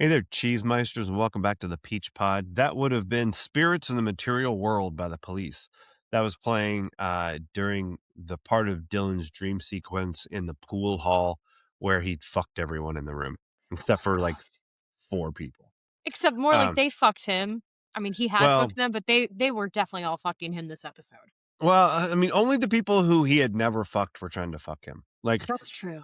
Hey there, Cheesemeisters, and welcome back to the Peach Pod. That would have been Spirits in the Material World by the Police. That was playing during the part of Dylan's dream sequence in the pool hall where he'd fucked everyone in the room, except for like four people. Except more like they fucked him. I mean, he had Well, fucked them, but they were definitely all fucking him this episode. I mean, only the people who he had never fucked were trying to fuck him. That's true.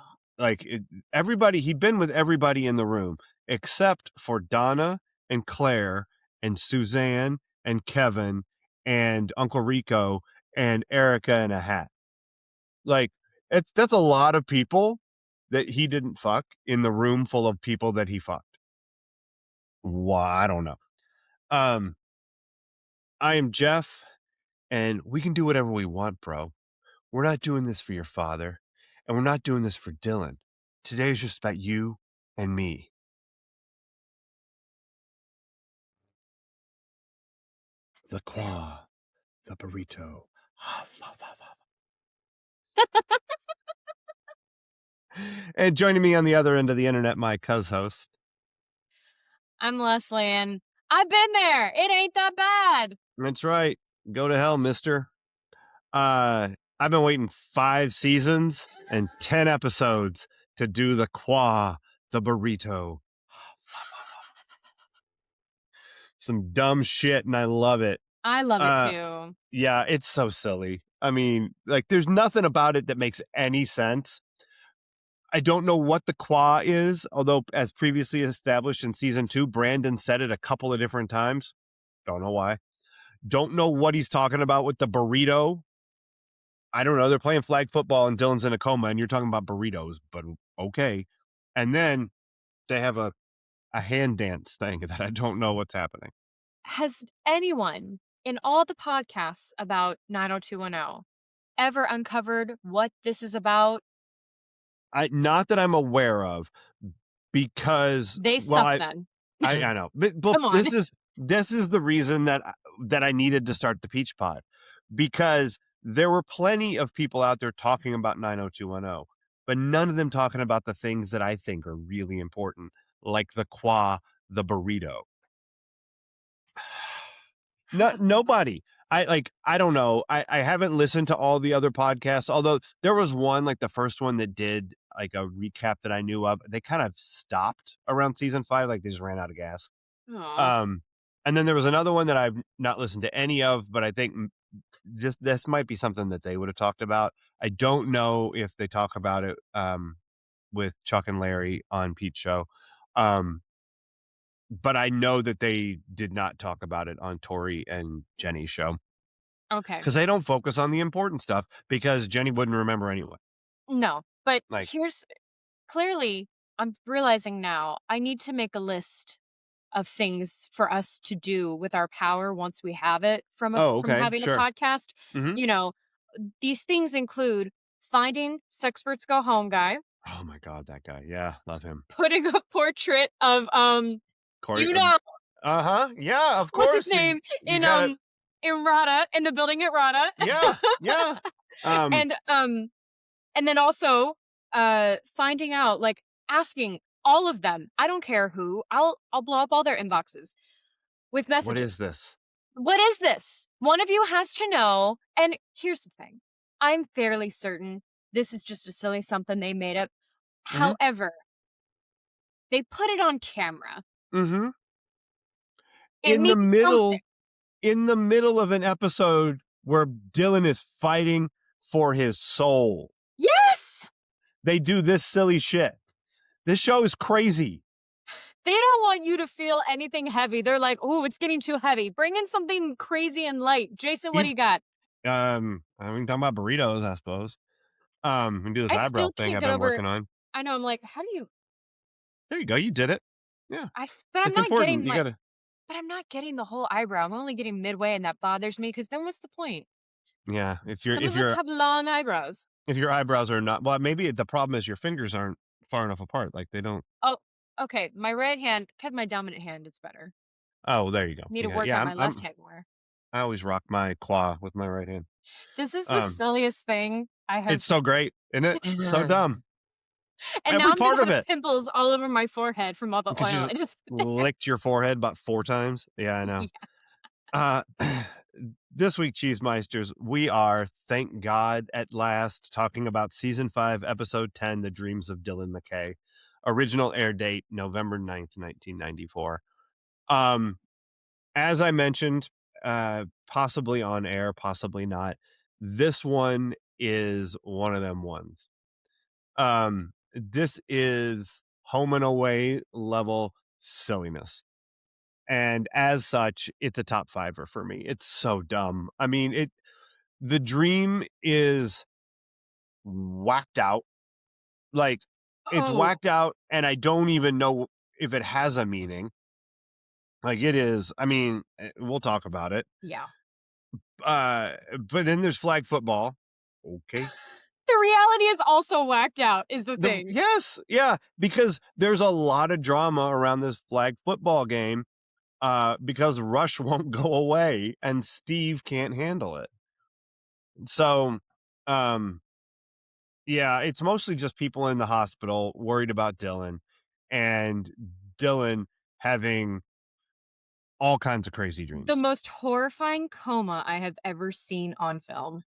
Everybody, he'd been with everybody in the room except for Donna and Claire and Suzanne and Kevin and Uncle Rico and Erica in a hat. That's a lot of people that he didn't fuck in the room full of people that he fucked. Why? I don't know. I am Jeff, and we can do whatever we want, bro. We're not doing this for your father, and we're not doing this for Dylan. Today is just about you and me. The qua, the burrito. And joining me on the other end of the internet, my host. I'm Leslie, and I've been there. It ain't that bad. That's right. Go to hell, mister. I've been waiting 5 seasons and 10 episodes to do the qua, the burrito. Some dumb shit, and I love it. I love it too. Yeah, it's so silly. I mean, there's nothing about it that makes any sense. I don't know what the qua is, although as previously established in season 2, Brandon said it a couple of different times. Don't know why. Don't know what he's talking about with the burrito. I don't know. They're playing flag football and Dylan's in a coma and you're talking about burritos, but okay. And then they have a hand dance thing that I don't know what's happening. Has anyone in all the podcasts about 90210 ever uncovered what this is about? Not that I'm aware of, because they suck then. I know, but Come on. this is the reason that I needed to start the Peach Pod, because there were plenty of people out there talking about 90210, but none of them talking about the things that I think are really important, like the qua, the burrito. Nobody. I don't know. I haven't listened to all the other podcasts, although there was one, like the first one, that did like a recap that I knew of. They kind of stopped around season 5, like they just ran out of gas. Aww. And then there was another one that I've not listened to any of, but I think this might be something that they would have talked about. I don't know if they talk about it with Chuck and Larry on Pete's show. But I know that they did not talk about it on Tori and Jenny's show. Okay. Because they don't focus on the important stuff, because Jenny wouldn't remember anyway. No, but here's clearly, I'm realizing now, I need to make a list of things for us to do with our power once we have it from having sure. a podcast. Mm-hmm. You know, these things include finding Sexperts Go Home guy. Oh my God, that guy. Yeah, love him. Putting a portrait of Corey, yeah, of course. What's his name? In Rada, in the building at Rada. Yeah. And then also finding out, like, asking all of them, I don't care who, I'll blow up all their inboxes with messages. What is this? What is this? One of you has to know. And here's the thing. I'm fairly certain this is just a silly something they made up. Mm-hmm. However, they put it on camera. Mm-hmm. In the middle of an episode where Dylan is fighting for his soul. Yes! They do this silly shit. This show is crazy. They don't want you to feel anything heavy. They're like, oh, it's getting too heavy. Bring in something crazy and light. Jason, what do you got? We can talk about burritos, I suppose. We can do this eyebrow thing I've been working on. I know. I'm like, how do you? There you go. You did it. Yeah. But I'm not getting But I'm not getting the whole eyebrow. I'm only getting midway, and that bothers me, because then what's the point? Yeah, Some of us have long eyebrows. If your eyebrows are not, well, maybe the problem is your fingers aren't far enough apart. Like they don't. Oh, okay. My right hand, because my dominant hand, it's better. Oh, there you go. Need to work on my left hand more. I always rock my qua with my right hand. This is the silliest thing I have. It's so great, isn't it? So dumb. And now Every I'm gonna part of have it. pimples all over my forehead from all the Because oil you I just put there. licked your forehead about 4 times. Yeah, I know. Yeah. Uh, this week, Cheese Meisters, we are, thank God, at last talking about season 5, episode 10, The Dreams of Dylan McKay. Original air date, November 9th, 1994. As I mentioned, possibly on air, possibly not. This one is one of them ones. This is home and away level silliness. And as such, it's a top fiver for me. It's so dumb. I mean, the dream is whacked out. Like, it's Oh, whacked out, and I don't even know if it has a meaning. Like, it is. I mean, we'll talk about it. yeah. But then there's flag football. Okay. The reality is also whacked out is the thing. Yes, yeah, because there's a lot of drama around this flag football game, because Rush won't go away and Steve can't handle it. So, um, yeah, it's mostly just people in the hospital worried about Dylan and Dylan having all kinds of crazy The dreams. most horrifying coma I have ever seen on film.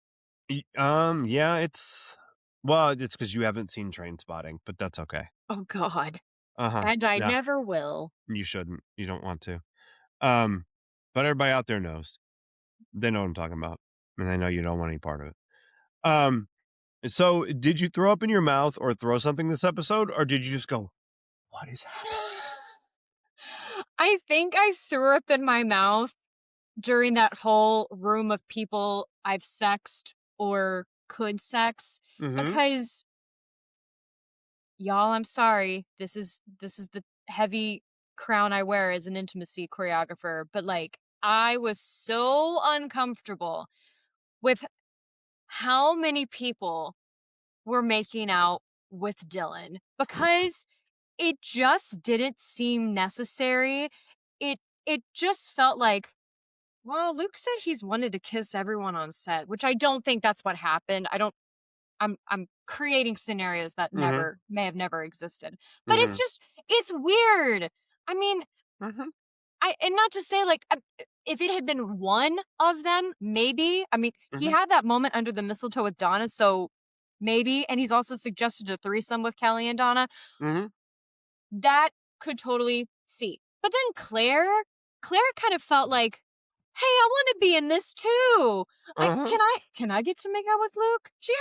Yeah, it's because you haven't seen Train Spotting, but that's okay. Oh god. Uh-huh. And I Yeah, never will. you shouldn't. You don't want to. Um, but everybody out there knows. They know what I'm talking about, and they know you don't want any part of it. Um, so did you throw up in your mouth or throw something this episode, or did you just go, "What is happening?" I think I threw up in my mouth during that whole room of people I've sexed or could sex Mhm. because y'all, I'm sorry. This is the heavy crown I wear as an intimacy choreographer, but like I was so uncomfortable with how many people were making out with Dylan because it just didn't seem necessary. It just felt like, well, Luke said he's wanted to kiss everyone on set, which I don't think that's what happened. I don't I'm creating scenarios that Mhm. may have never existed. But Mhm. it's weird. I mean, Mhm. I and not to say like if it had been one of them, maybe. I mean, he Mhm. had that moment under the mistletoe with Donna, so maybe. And he's also suggested a threesome with Kelly and Donna. Mhm. That could totally see. But then Claire kind of felt like, hey, I want to be in this too. Uh-huh. Can I get to make out with Luke? Yeah,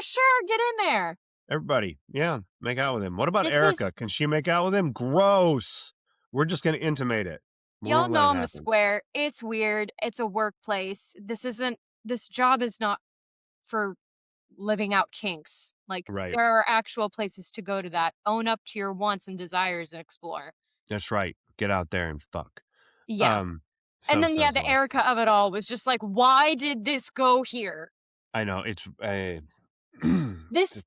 sure, get in there. Everybody, yeah, make out with him. What about This is Erica? Can she make out with him? Gross. We're just gonna intimate it. We Y'all won't let know it I'm a happen. square. It's weird. It's a workplace. This job is not for living out kinks. Like Right. there are actual places to go to that. Own up to your wants and desires and explore. That's right. Get out there and fuck. Yeah. Um, And so then yeah, says the Alexa. Erica of it all was just like, why did this go here? I know it's a This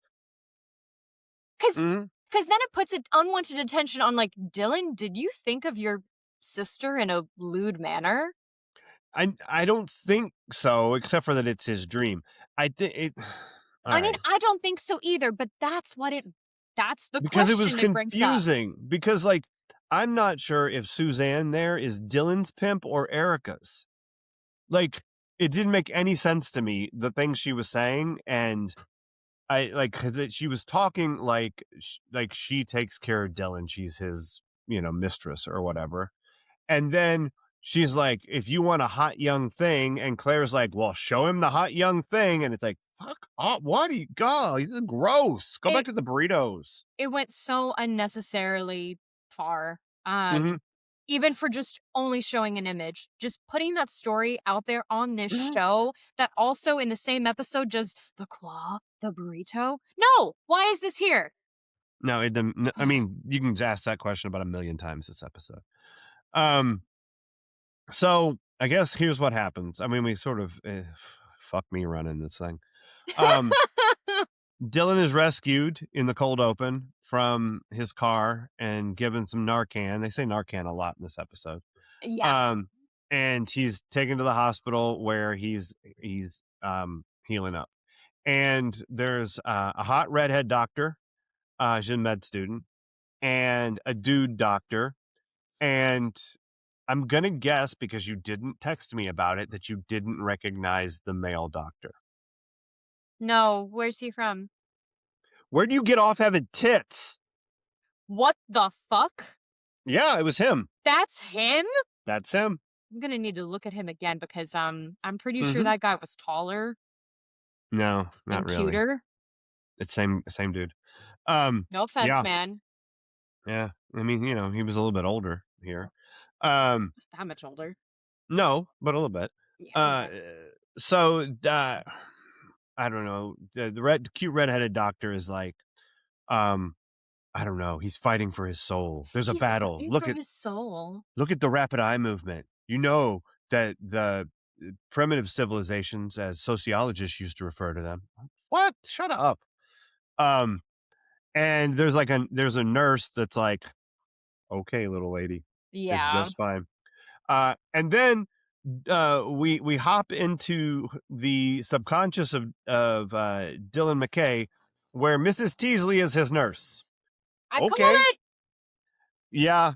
cause Mhm. cause then it puts unwanted attention on like, Dylan, did you think of your sister in a lewd manner? I don't think so, except for that it's his dream. I think it all I mean, right. I don't think so either, but that's the Because it was question it brings up. confusing. Because, like, I'm not sure if Suzanne there is Dylan's pimp or Erica's. Like, it didn't make any sense to me, the things she was saying, and I like, 'cause she was talking like she takes care of Dylan, she's his, mistress or whatever. And then she's like, "If you want a hot young thing," and Claire's like, "Well, show him the hot young thing." And it's like, "Fuck off. What do you go? He's gross. Go back It to the burritos." it went so unnecessarily far. Mhm. Even for just only showing an image, just putting that story out there on this Mhm. show that also in the same episode just the qua, the burrito. No, why is this here? No, I mean, you can ask that question about a million times this episode. Um, so I guess here's what happens. I mean, we sort of fuck me running this thing. Um, Dylan is rescued in the cold open from his car and given some Narcan. They say Narcan a lot in this episode. Yeah. Um, and he's taken to the hospital where he's healing up. And there's a hot redhead doctor She's a med student, and a dude doctor. And I'm going to guess, because you didn't text me about it, that you didn't recognize the male doctor. No, where's he from? Where do you get off having tits? What the fuck? Yeah, it was him. That's him? That's him. I'm gonna need to look at him again because I'm pretty sure Mhm. that guy was taller No, not and really. cuter. It's same dude. No offense, Yeah, man. yeah. I mean, he was a little bit older here. Um, That much older. no, but a little bit. Yeah, Uh, okay. so I don't know. The cute redheaded doctor is like, um, I don't know. He's fighting for his soul. There's a He's battle. fighting for his soul. Look at the rapid eye movement. You know that the primitive civilizations, as sociologists used to refer to them. What? Shut up. Um, and there's a nurse that's like, okay, little lady, it's Yeah. just fine. And then we hop into the subconscious of Dylan McKay, where Mrs. Teasley is his nurse. I called Okay, it! yeah.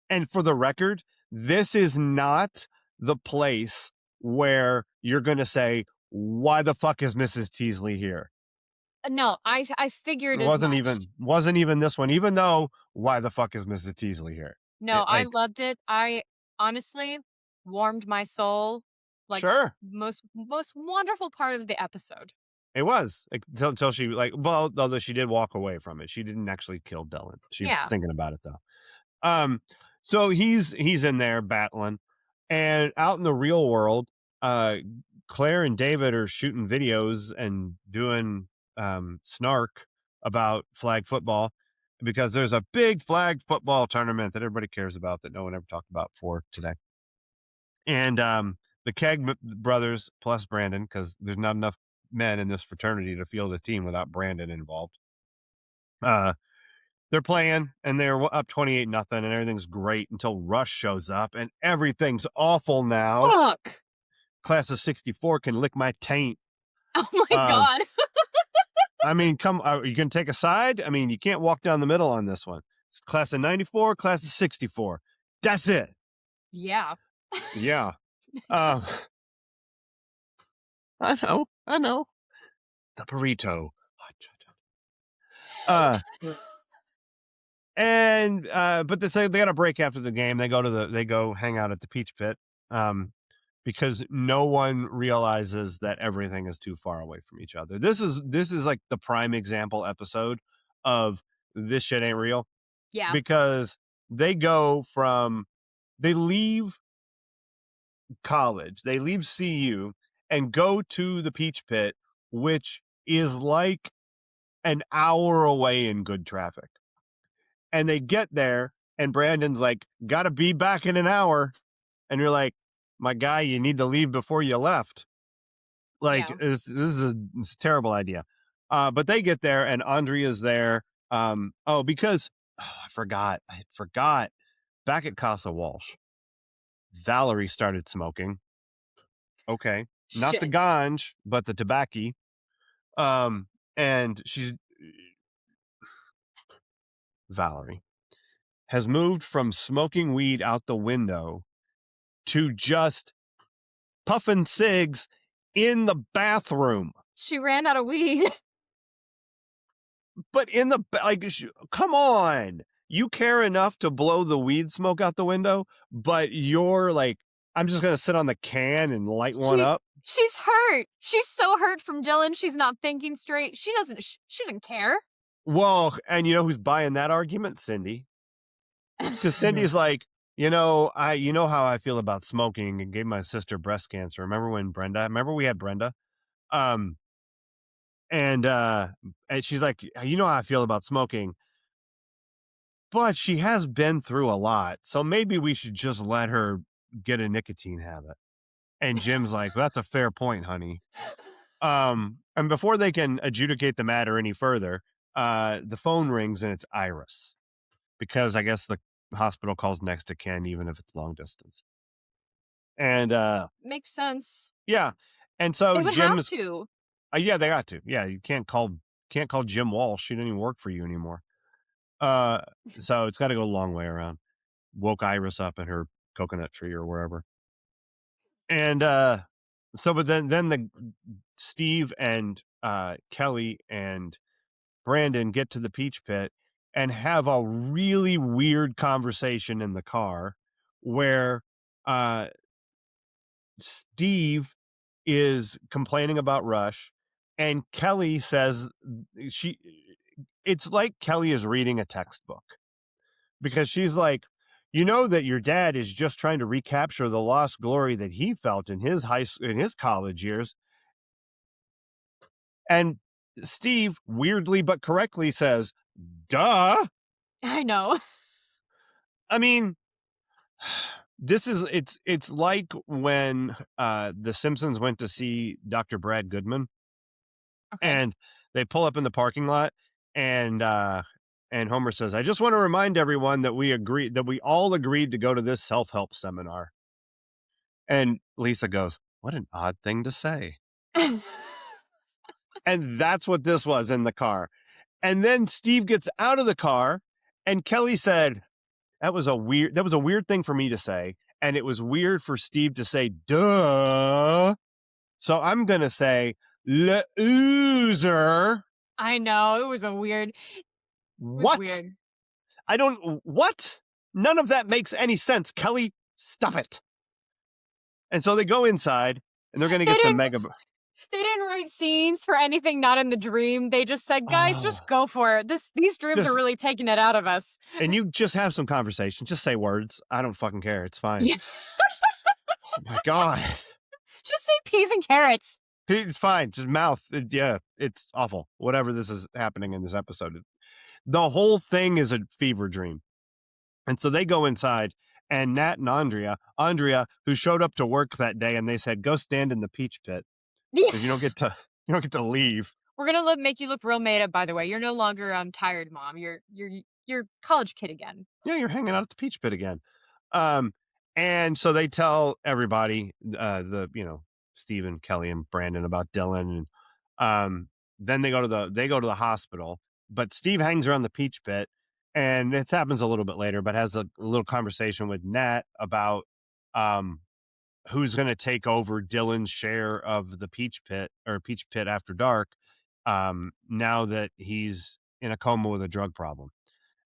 And for the record, this is not the place where you're going to say, "Why the fuck is Mrs. Teasley here?" No, I figured It as wasn't much. even this one. Even though, why the fuck is Mrs. Teasley here? No, It, I like, loved it. I honestly warmed my soul, like, sure, most wonderful part of the episode. it was like until she well, although she did walk away from it, she didn't actually kill Dylan. She was Yeah. thinking about it though. So he's in there battling, and out in the real world, uh, Claire and David are shooting videos and doing snark about flag football, because there's a big flag football tournament that everybody cares about that no one ever talked about before today. And the brothers plus Brandon, because there's not enough men in this fraternity to field a team without Brandon involved. Uh, they're playing and they're up 28-0, and everything's great until Rush shows up and everything's awful now. Fuck! Class of 64 can lick my taint. Oh my Um, god. I mean, are you going to take a side? I mean, you can't walk down the middle on this one. It's class of 94, class of 64. That's it. Yeah. Yeah. Just I know. The burrito. Uh, And but they got a break after the game. They go hang out at the Peach Pit, because no one realizes that everything is too far away from each other. This is like the prime example episode of this shit ain't real, yeah. because they go from they leave college, they leave CU and go to the Peach Pit, which is like an hour away in good traffic. And they get there, and Brandon's like, "Gotta be back in an hour." And you're like, "My guy, you need to leave before you left." Like, Yeah. it's a terrible idea. But they get there, and Andrea's there. Because I forgot. Back at Casa Walsh, Valerie started smoking. Okay, not the Shit. ganj, but the tobacco. And Valerie has moved from smoking weed out the window to just puffing cigs in the bathroom. She ran out of weed. But come on. You care enough to blow the weed smoke out the window, but you're like, I'm just going to sit on the can and light one She up. she's hurt. She's so hurt from Dylan. She's not thinking straight. She didn't care. Well, and you know who's buying that argument? Cindy. Because Cindy's like, you know how I feel about smoking, and gave my sister breast cancer. Remember we had Brenda? Um, and she's like, you know how I feel about smoking, but she has been through a lot, so maybe we should just let her get a nicotine habit. And Jim's like, well, that's a fair point, honey. And before they can adjudicate the matter any further, the phone rings and it's Iris, because I guess the hospital calls next to Ken, even if it's long distance. And Makes sense. yeah, and so They would have Jim's to. yeah, they got to. Yeah, you can't call Can't call Jim Walsh. She didn't even work for you anymore. Uh, so it's got to go a long way around. Woke Iris up in her coconut tree or wherever. And but then the Steve and Kelly and Brandon get to the Peach Pit and have a really weird conversation in the car where uh Steve is complaining about Rush and Kelly says she it's like Kelly is reading a textbook because she's like, you know that your dad is just trying to recapture the lost glory that he felt in his in his college years. And Steve weirdly but correctly says, duh. I know. I mean, it's like when the Simpsons went to see Dr. Brad Goodman Okay. and they pull up in the parking lot and Homer says, I just want to remind everyone that we all agreed to go to this self-help seminar. And Lisa goes, what an odd thing to say. And that's what this was in the car. And then Steve gets out of the car and Kelly said, that was a weird thing for me to say. And it was weird for Steve to say, duh. So I'm going to say, loser. I know. It was What? weird. What? None of that makes any sense. Kelly, stop it. And so they go inside and they're going to They get some didn't mega. they didn't write scenes for anything not in the dream. They just said, guys, Oh, just go for it. These dreams are just, really taking it out of us. and you just have some conversation. Just say words. I don't fucking care. It's fine. Yeah. Oh my God. Just say peas and carrots. It's fine. Just mouth. Yeah, it's awful. Whatever this is happening in this episode. The whole thing is a fever dream. And so they go inside and Nat and Andrea, who showed up to work that day and they said, go stand in the Peach Pit because you don't get to leave. We're gonna make you look real made up. By the way, you're no longer tired, mom. You're college kid again. Yeah, you're hanging out at the Peach Pit again. And so they tell everybody, Stephen, Kelly, and Brandon about Dylan, and then they go to the hospital. But Steve hangs around the Peach Pit, and it happens a little bit later, but has a little conversation with Nat about who's going to take over Dylan's share of the Peach Pit or Peach Pit after dark, now that he's in a coma with a drug problem.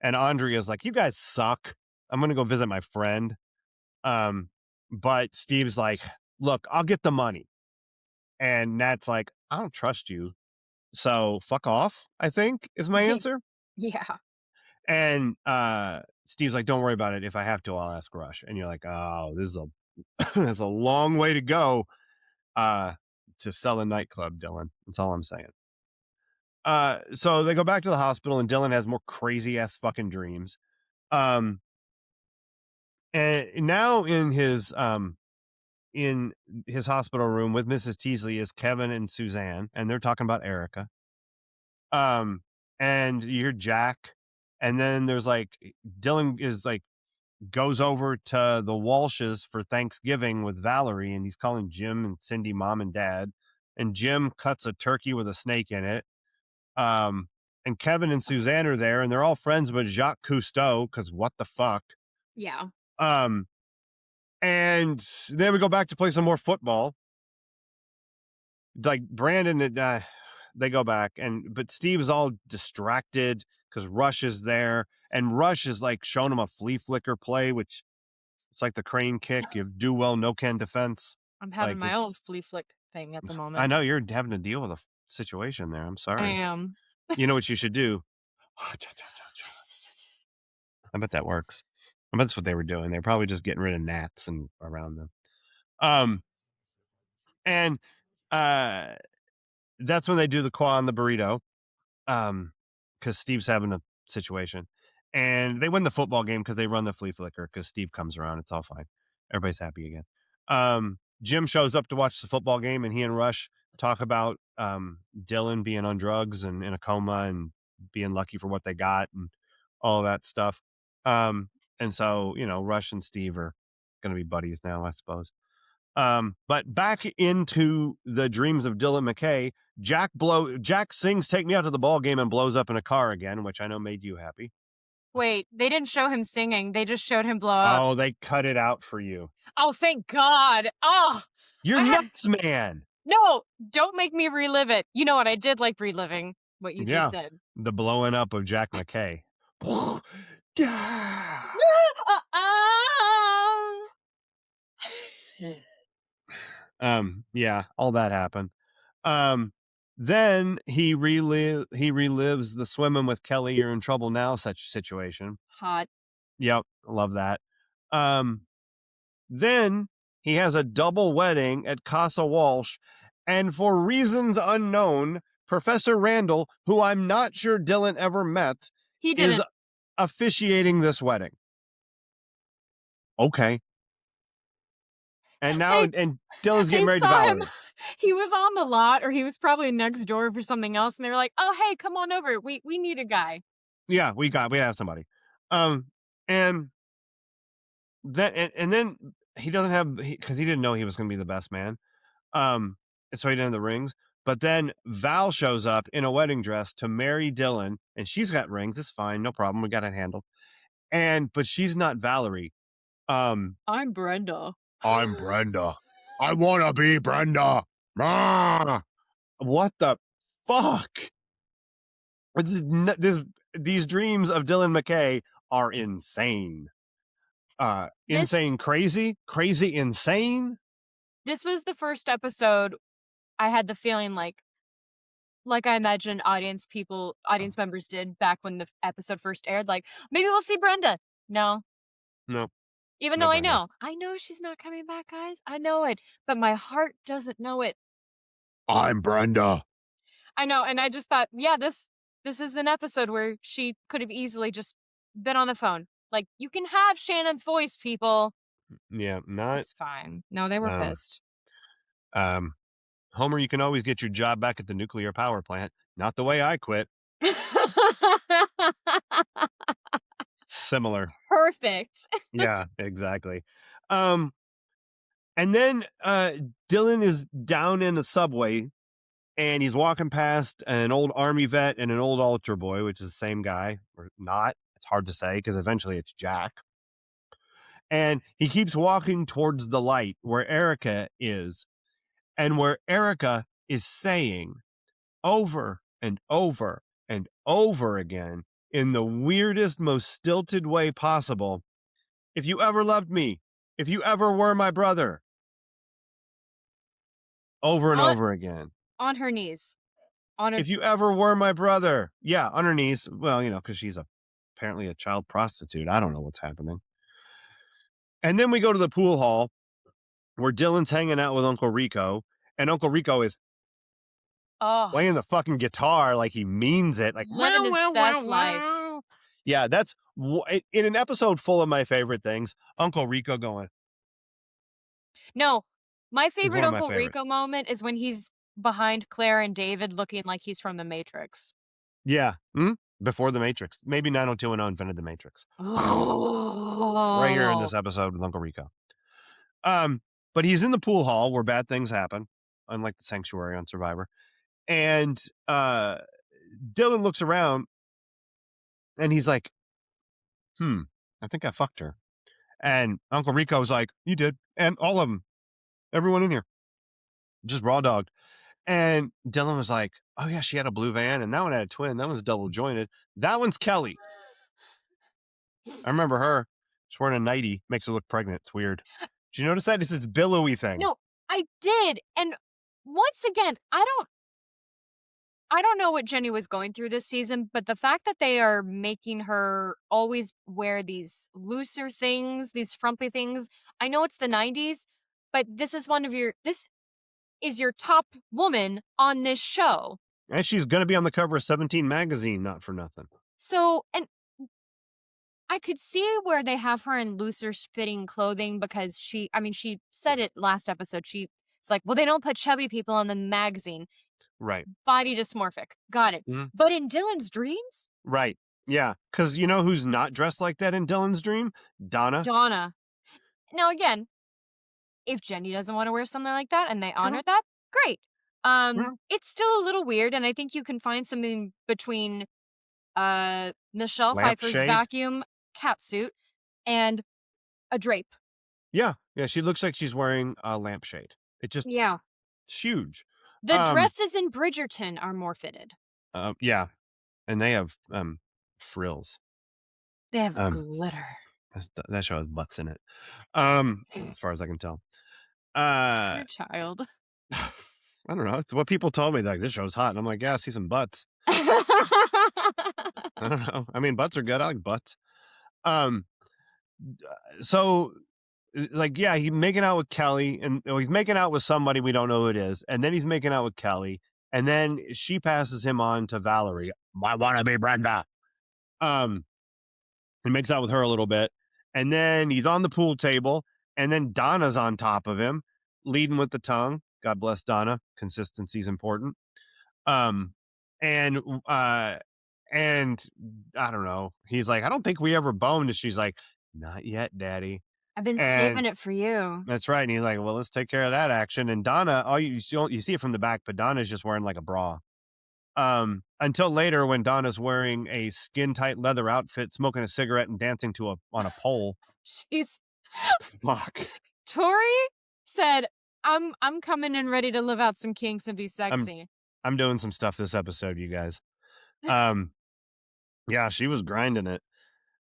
And Andrea's like, you guys suck. I'm going to go visit my friend. But Steve's like, look, I'll get the money. And Nat's like, I don't trust you. So fuck off, I think is my answer. Yeah. And Steve's like, don't worry about it. If I have to, I'll ask Rush. And you're like, oh, this is there's a long way to go to sell a nightclub, Dylan. That's all I'm saying. So they go back to the hospital and Dylan has more crazy ass fucking dreams. And now in his hospital room with Mrs. Teasley is Kevin and Suzanne, and they're talking about Erica. And you hear Jack, and then there's like Dylan is like goes over to the Walshes for Thanksgiving with Valerie, and he's calling Jim and Cindy mom and dad. And Jim cuts a turkey with a snake in it. And Kevin and Suzanne are there, and they're all friends with Jacques Cousteau, because what the fuck? Yeah. And then we go back to play some more football. Like Brandon and they go back, but Steve is all distracted because Rush is there, and Rush is like showing him a flea flicker play, which it's like the crane kick. You do well, no can defense. I'm having Like my own flea flick thing at the moment. I know you're having to deal with a situation there. I'm I sorry. am. You know what you should do? I bet that works. I bet that's what they were doing. They're probably just getting rid of gnats and around them. And that's when they do the claw on the burrito. Because Steve's having a situation. And they win the football game because they run the flea flicker because Steve comes around. It's all fine. Everybody's happy again. Jim shows up to watch the football game, and he and Rush talk about Dylan being on drugs and in a coma and being lucky for what they got and all that stuff. And so, Rush and Steve are going to be buddies now, I suppose. But back into the dreams of Dylan McKay. Jack sings "Take Me Out to the Ball Game" and blows up in a car again, which I know made you happy. Wait, they didn't show him singing. They just showed him blow up. Oh, they cut it out for you. Oh, thank God. Oh, You're I had nuts, man. no. Don't make me relive it. You know what? I did like reliving what you just Yeah, said. the blowing up of Jack McKay. Yeah. Yeah, all that happened. Then he relives the swimming with Kelly, you're in trouble now such situation. Hot. Yep, love that. Um, then he has a double wedding at Casa Walsh, and for reasons unknown, Professor Randall, who I'm not sure Dylan ever met, He is didn't. officiating this wedding. Okay. And now They and Dylan's getting they married to saw him. Valerie. He was on the lot, or he was probably next door for something else, and they were like, "Oh, hey, come on over. We need a guy." Yeah, we have somebody. And then he doesn't have because he didn't know he was going to be the best man. And so he didn't have the rings. But then Val shows up in a wedding dress to marry Dylan, and she's got rings. It's fine, no problem. We got it handled. But she's not Valerie. I'm Brenda. I'm Brenda. I want to be Brenda. Ah! What the fuck? These dreams of Dylan McKay are insane. Insane, crazy, insane. This was the first episode I had the feeling like I imagine audience members did back when the episode first aired, like, maybe we'll see Brenda. No. No, Even no though Brenda. I know she's not coming back, guys. I know it, but my heart doesn't know it. I'm Brenda. I know, and I just thought, yeah, this is an episode where she could have easily just been on the phone. Like, you can have Shannon's voice, people. Yeah, not. It's fine. No, they were pissed. Homer, you can always get your job back at the nuclear power plant. Not the way I quit. Similar. Perfect. Yeah, exactly. And then Dylan is down in the subway and he's walking past an old army vet and an old altar boy, which is the same guy or not. It's hard to say because eventually it's Jack. And he keeps walking towards the light where Erica is, and where Erica is saying over and over and over again in the weirdest, most stilted way possible, if you ever loved me, if you ever were my brother. Over and over again. On her knees. If you ever were my brother. Yeah, on her knees. Well, because she's apparently a child prostitute. I don't know what's happening. And then we go to the pool hall where Dylan's hanging out with Uncle Rico, and Uncle Rico is playing the fucking guitar like he means it, like living his best life. Yeah, that's in an episode full of my favorite things. Uncle Rico going. No, my favorite one of my Uncle Rico moment is when he's behind Claire and David, looking like he's from the Matrix. Yeah, before the Matrix. Maybe 90210 invented the Matrix. Oh. Right here in this episode with Uncle Rico. But he's in the pool hall where bad things happen, unlike the sanctuary on Survivor. And Dylan looks around and he's like, I think I fucked her. And Uncle Rico's like, you did. And all of them, everyone in here, just raw dogged. And Dylan was like, oh yeah, she had a blue van and that one had a twin. That one's double jointed. That one's Kelly. I remember her. She's wearing a nightie, makes her look pregnant. It's weird. Did you notice that? It's this billowy thing. No, I did. And once again, I don't know what Jenny was going through this season, but the fact that they are making her always wear these looser things, these frumpy things. I know it's the 90s, but this is your top woman on this show. And she's going to be on the cover of 17 magazine, not for nothing. So, and I could see where they have her in looser fitting clothing because she said it last episode. It's like, well, they don't put chubby people on the magazine. Right. Body dysmorphic. Got it. Mm-hmm. But in Dylan's dreams? Right. Yeah. Because you know who's not dressed like that in Dylan's dream? Donna. Now, again, if Jenny doesn't want to wear something like that and they honor that, great. Mm, It's still a little weird, and I think you can find something between Michelle Pfeiffer's lampshade. vacuum catsuit and a drape. Yeah, yeah, she looks like she's wearing a lampshade. It just Yeah. it's huge. The Um, dresses in Bridgerton are more fitted. yeah, and they have frills. They have Um, glitter. that show has butts in it. As far as I can tell. Uh, Your child. I don't know. It's what people told me. Like this show's hot, and I'm like, yeah, I see some butts. I don't know. I mean, butts are good. I like butts. Um, so like, yeah, he's making out with Kelly, and he's making out with somebody we don't know who it is, and then he's making out with Kelly, and then she passes him on to Valerie. I want to be Brenda. Um, and makes out with her a little bit, and then he's on the pool table, and then Donna's on top of him, leading with the tongue. God bless Donna. Consistency is important. Um, and uh, and I don't know. He's like, I don't think we ever boned. And she's like, not yet, Daddy. I've been And saving it for you. that's right. And he's like, well, let's take care of that action. And Donna, you see it from the back, but Donna's just wearing like a bra. Until later when Donna's wearing a skin tight leather outfit, smoking a cigarette and dancing on a pole. She's Fuck. Tori said, I'm coming in ready to live out some kinks and be I'm sexy. I'm doing some stuff this episode, you guys. Um, yeah, she was grinding it.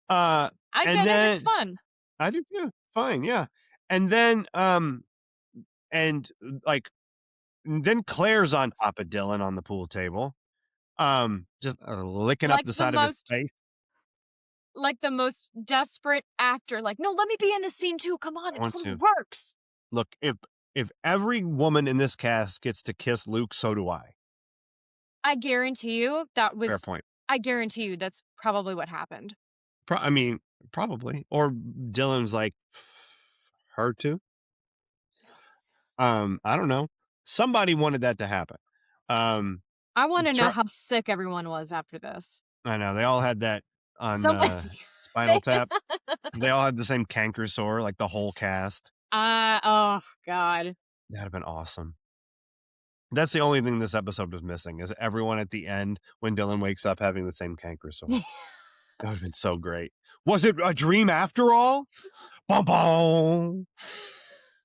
Uh, I and get it. It's then fun. I do too. Fine, yeah. And then and like then Claire's on top of Dylan on the pool table. Just licking up Like the the side of his most face. like the most desperate actor. Like, no, let me be in the scene too. Come on, I it want totally to works. look if every woman in this cast gets to kiss Luke, so do I. I guarantee you Fair point. I guarantee you that's probably what happened. I mean, probably. Or Dylan's like her too. I don't know. Somebody wanted that to happen. Um, I want to know Char- how sick everyone was after this. I know they all had that on Someone Spinal they Tap. They all had the same canker sore, like the whole cast. oh god. That'd have been awesome. That's the only thing this episode was missing is everyone at the end when Dylan wakes up having the same canker sore. That would have been so great. Was it a dream after all? Boom, boom.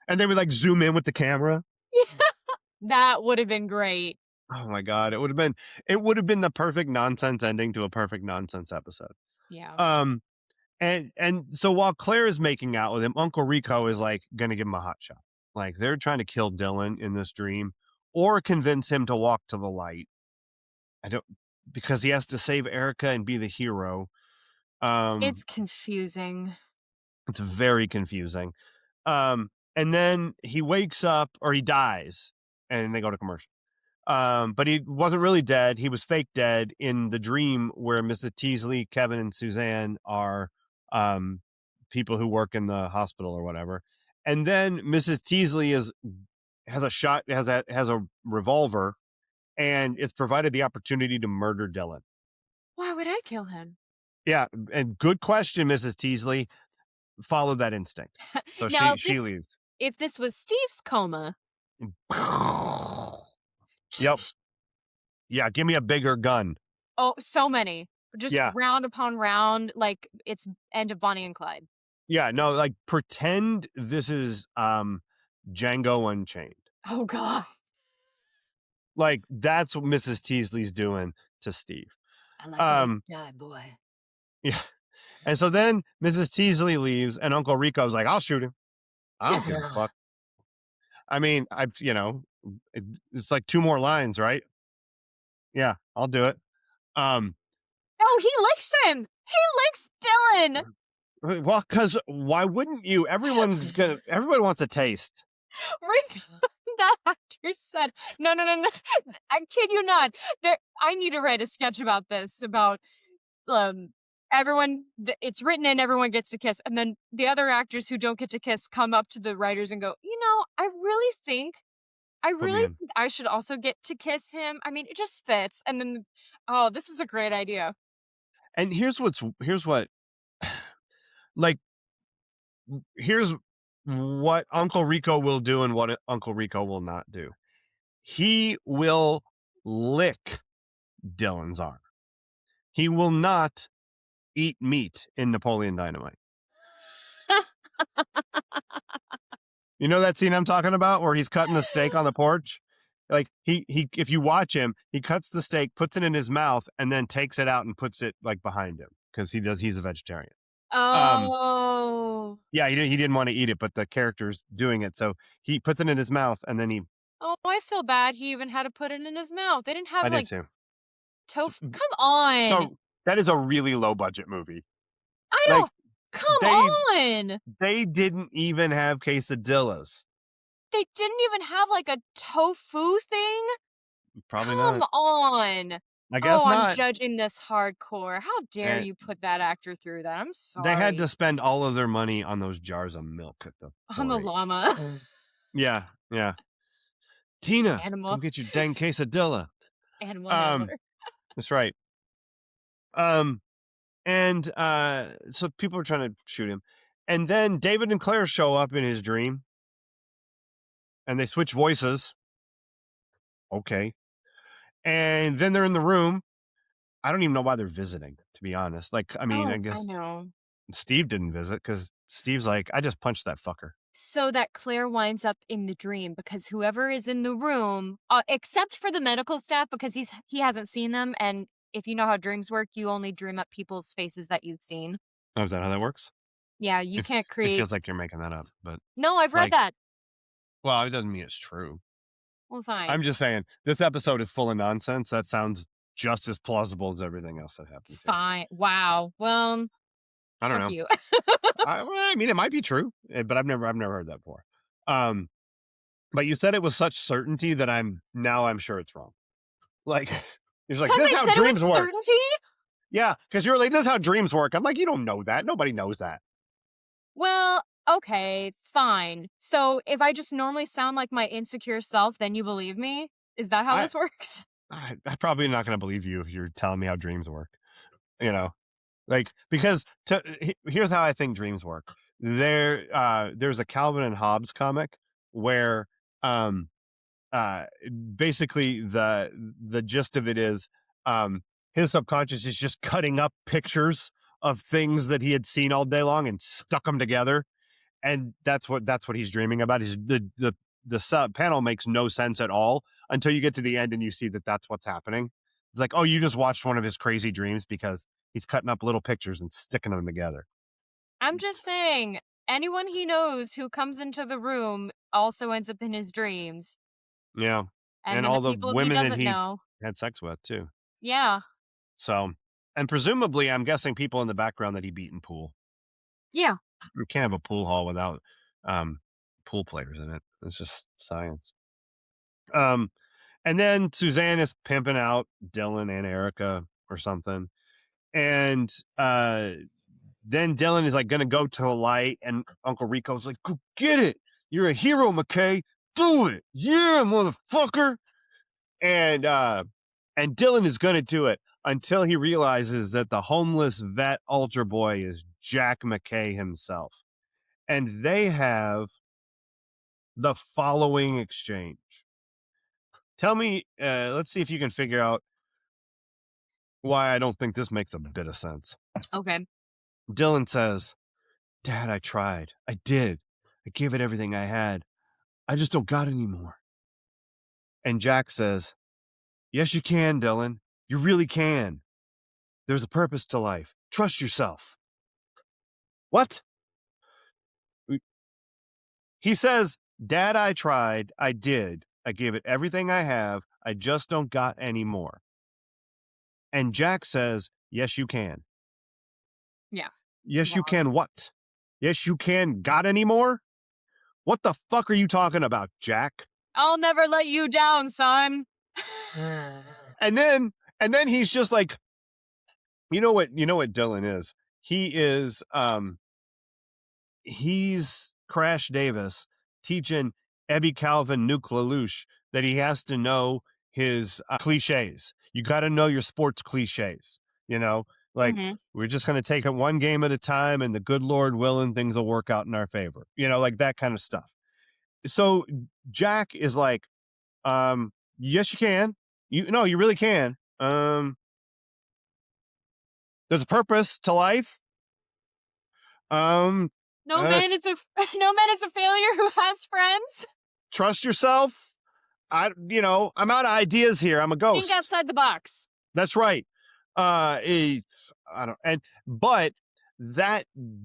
And they would like zoom in with the camera. That would have been great. Oh my god, it would have been the perfect nonsense ending to a perfect nonsense episode. Yeah. Um and so while Claire is making out with him, Uncle Rico is like gonna give him a hot shot. Like they're trying to kill Dylan in this dream or convince him to walk to the light. I don't because he has to save Erica and be the hero. It's Um confusing. it's very confusing. And then he wakes up or he dies and they go to commercial. But he wasn't really dead. He was fake dead in the dream where Mrs. Teasley, Kevin, and Suzanne are um, people who work in the hospital or whatever. And then Mrs. Teasley has a revolver and is provided the opportunity to murder Dylan. Why would I kill him? Yeah, and good question, Mrs. Teasley. Follow that instinct. So Now, she leaves. if this was Steve's coma, Yep. Yeah, give me a bigger gun. oh, so many. Just Yeah. round upon round, like it's end of Bonnie and Clyde. Yeah, no, like pretend this is Django Unchained. Oh god. Like that's what Mrs. Teasley's doing to Steve. I like the way Um you die, boy. yeah. And so then Mrs. Teasley leaves and Uncle Rico's like, I'll shoot him. I don't give a fuck. I mean, it's like two more lines, right? Yeah, I'll do it. Um Oh, he licks him. He licks Dylan. well, cuz why wouldn't you? Everybody wants a taste. Rick, that actor said, no, no, no, no. I kid you not. I need to write a sketch about this, about everyone, it's written in, everyone gets to kiss. And then the other actors who don't get to kiss come up to the writers and go, I Put me really in. think I should also get to kiss him. I mean, it just fits. And then, oh, this is a great idea. And here's what like here's what Uncle Rico will do and what Uncle Rico will not do. he will lick Dylan's arm. He will not eat meat in Napoleon Dynamite. You know that scene I'm talking about where he's cutting the steak on the porch? Like he if you watch him, he cuts the steak, puts it in his mouth, and then takes it out and puts it like behind him because he's a vegetarian. Oh. Yeah, he didn't want to eat it, but the character's doing it, so he puts it in his mouth and then he. Oh, I feel bad he even had to put it in his mouth. They didn't have, I do like, too. tofu. Come on. So that is a really low budget movie. I Like don't. Come they on. they didn't even have quesadillas. They didn't even have, like, a tofu thing? Probably Come not. on. I guess Oh, I'm not. judging this hardcore. How dare And you put that actor through that? I'm sorry. they had to spend all of their money on those jars of milk at the I'm a 4-H. llama. Yeah. Tina, Animal. come get your dang quesadilla. Animal handler. That's right. So people are trying to shoot him. And then David and Claire show up in his dream. And they switch voices. Okay. And then they're in the room. I don't even know why they're visiting, to be honest. Like, I mean, I I guess know. Steve didn't visit because Steve's like, I just punched that fucker. So that Claire winds up in the dream because whoever is in the room, except for the medical staff, because he hasn't seen them, and if you know how dreams work, you only dream up people's faces that you've seen. Oh, is that how that works? Yeah, you can't It create. feels like you're making that up, but No, I've read like, that. well, it doesn't mean it's true. Well, fine. I'm just saying this episode is full of nonsense. That sounds just as plausible as everything else that happens. Fine. Wow. Well, I don't know. you. I mean, it might be true, but I've never heard that before. But you said it with such certainty that I'm sure it's wrong. Like you're like, this is how dreams work. Certainty? Yeah, because you're like, this is how dreams work. I'm like, you don't know that. Nobody knows that. Well, okay, fine. So if I just normally sound like my insecure self, then you believe me? Is that how this works? I'm probably not going to believe you if you're telling me how dreams work. You know, like because here's how I think dreams work. There's a Calvin and Hobbes comic where basically the gist of it is his subconscious is just cutting up pictures of things that he had seen all day long and stuck them together, and that's what he's dreaming about. Is the sub panel makes no sense at all until you get to the end and you see that that's what's happening. It's like, oh, you just watched one of his crazy dreams because he's cutting up little pictures and sticking them together. I'm just saying, anyone he knows who comes into the room also ends up in his dreams. Yeah. And all the people women he that doesn't he know. had sex with too. Yeah. So, and presumably, I'm guessing people in the background that he beat in pool. Yeah. You can't have a pool hall without pool players in it. It's just science. And then Suzanne is pimping out Dylan and Erica or something. And then Dylan is like going to go to the light, and Uncle Rico's like, go get it. You're a hero, McKay. Do it. Yeah, motherfucker. And Dylan is going to do it until he realizes that the homeless vet altar boy is Jack McKay himself. And they have the following exchange. Tell me, let's see if you can figure out why I don't think this makes a bit of sense. Okay. Dylan says, Dad, I tried. I did. I gave it everything I had. I just don't got it anymore. And Jack says, yes, you can, Dylan. You really can. There's a purpose to life. Trust yourself. What? He says, Dad, I tried. I did. I gave it everything I have. I just don't got any more. And Jack says, yes, you can. Yeah. Yes, you can what? Yes, you can got any more? What the fuck are you talking about, Jack? I'll never let you down, son. And then he's just like, you know what Dylan is? He is he's Crash Davis teaching Ebby Calvin Nuke LaLoosh that he has to know his cliches. You got to know your sports cliches, like we're just going to take it one game at a time, and the good Lord willing, things will work out in our favor, like that kind of stuff. So Jack is like, Yes, you can. You really can. There's a purpose to life. Um, No man is a no man is a failure who has friends. Trust yourself. I'm out of ideas here. I'm a Think ghost. outside the box. That's right. I don't, but that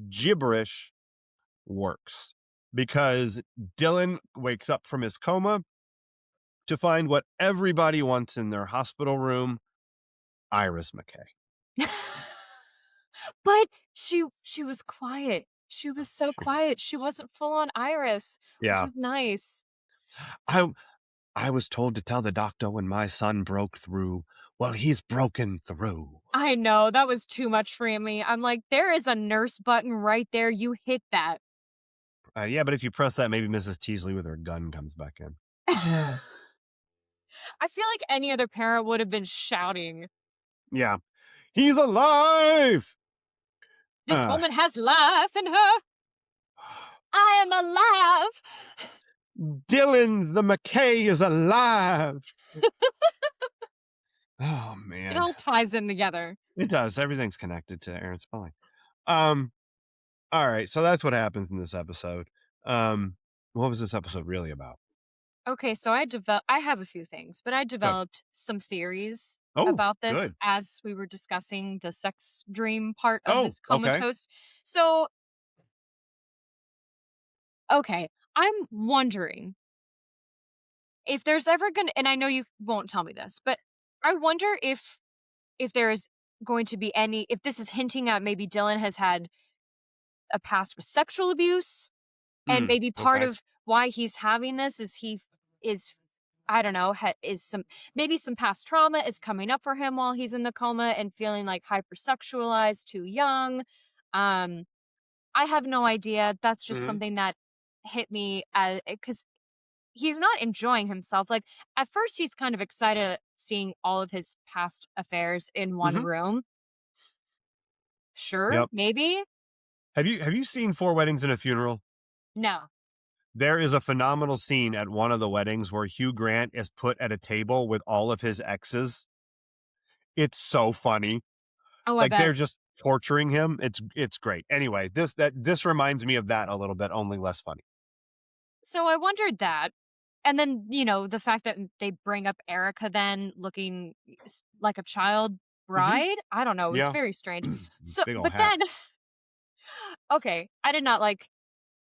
gibberish works because Dylan wakes up from his coma to find what everybody wants in their hospital room, Iris McKay. But she was quiet. She was so quiet. She wasn't full on Iris, which Yeah. was nice. I I was told to tell the doctor when my son broke through. Well, he's broken through. I know, that was too much for me. I'm like, there is a nurse button right there. You hit that. Yeah, but if you press that, maybe Mrs. Teasley with her gun comes back in. I feel like any other parent would have been shouting. Yeah. He's alive! This woman has life in her. I am alive. Dylan the McKay is alive. Oh, It man. all ties in together. It does. Everything's connected to Aaron Spelling. All right. So that's what happens in this episode. What was this episode really about? Okay, so I have a few things, but I Good. developed some theories Oh, about this good. as we were discussing the sex dream part of Oh, this okay. comatose. So, okay, I'm wondering if there's ever going to, and I know you won't tell me this, but I wonder if there is going to be any, if this is hinting at maybe Dylan has had a past with sexual abuse, and maybe part Okay. of why he's having this is he is, I don't know, is some past trauma is coming up for him while he's in the coma and feeling like hypersexualized, too young. Um, I have no idea. That's just Mm-hmm. something that hit me because he's not enjoying himself. Like at first, he's kind of excited at seeing all of his past affairs in one Mm-hmm. room. Sure, Yep. maybe. Have you seen Four Weddings and a Funeral? No. There is a phenomenal scene at one of the weddings where Hugh Grant is put at a table with all of his exes. It's so funny. Oh, I Like bet. they're just torturing him. It's great. Anyway, this reminds me of that a little bit, only less funny. So I wondered that. And then, the fact that they bring up Erica then looking like a child Mm-hmm. bride, I don't know, it was Yeah. very strange. So, Big old but hat. then, okay, I did not like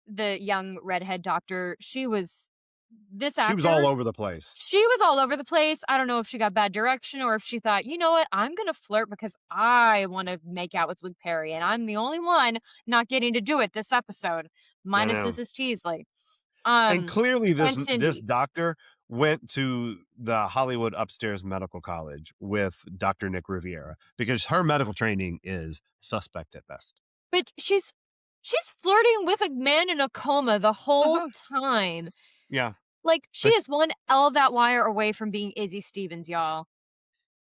the young redhead doctor. This She was all actor, over the place. she was all over the place. I don't know if she got bad direction or if she thought, you know what, I'm going to flirt because I want to make out with Luke Perry and I'm the only one not getting to do it this episode, I minus know. Mrs. Teasley. And clearly And this Cindy. doctor went to the Hollywood Upstairs Medical College with Dr. Nick Riviera because her medical training is suspect at best. But she's flirting with a man in a coma the whole Uh-huh. time. Yeah. Like, she But is one L of that wire away from being Izzy Stevens, y'all.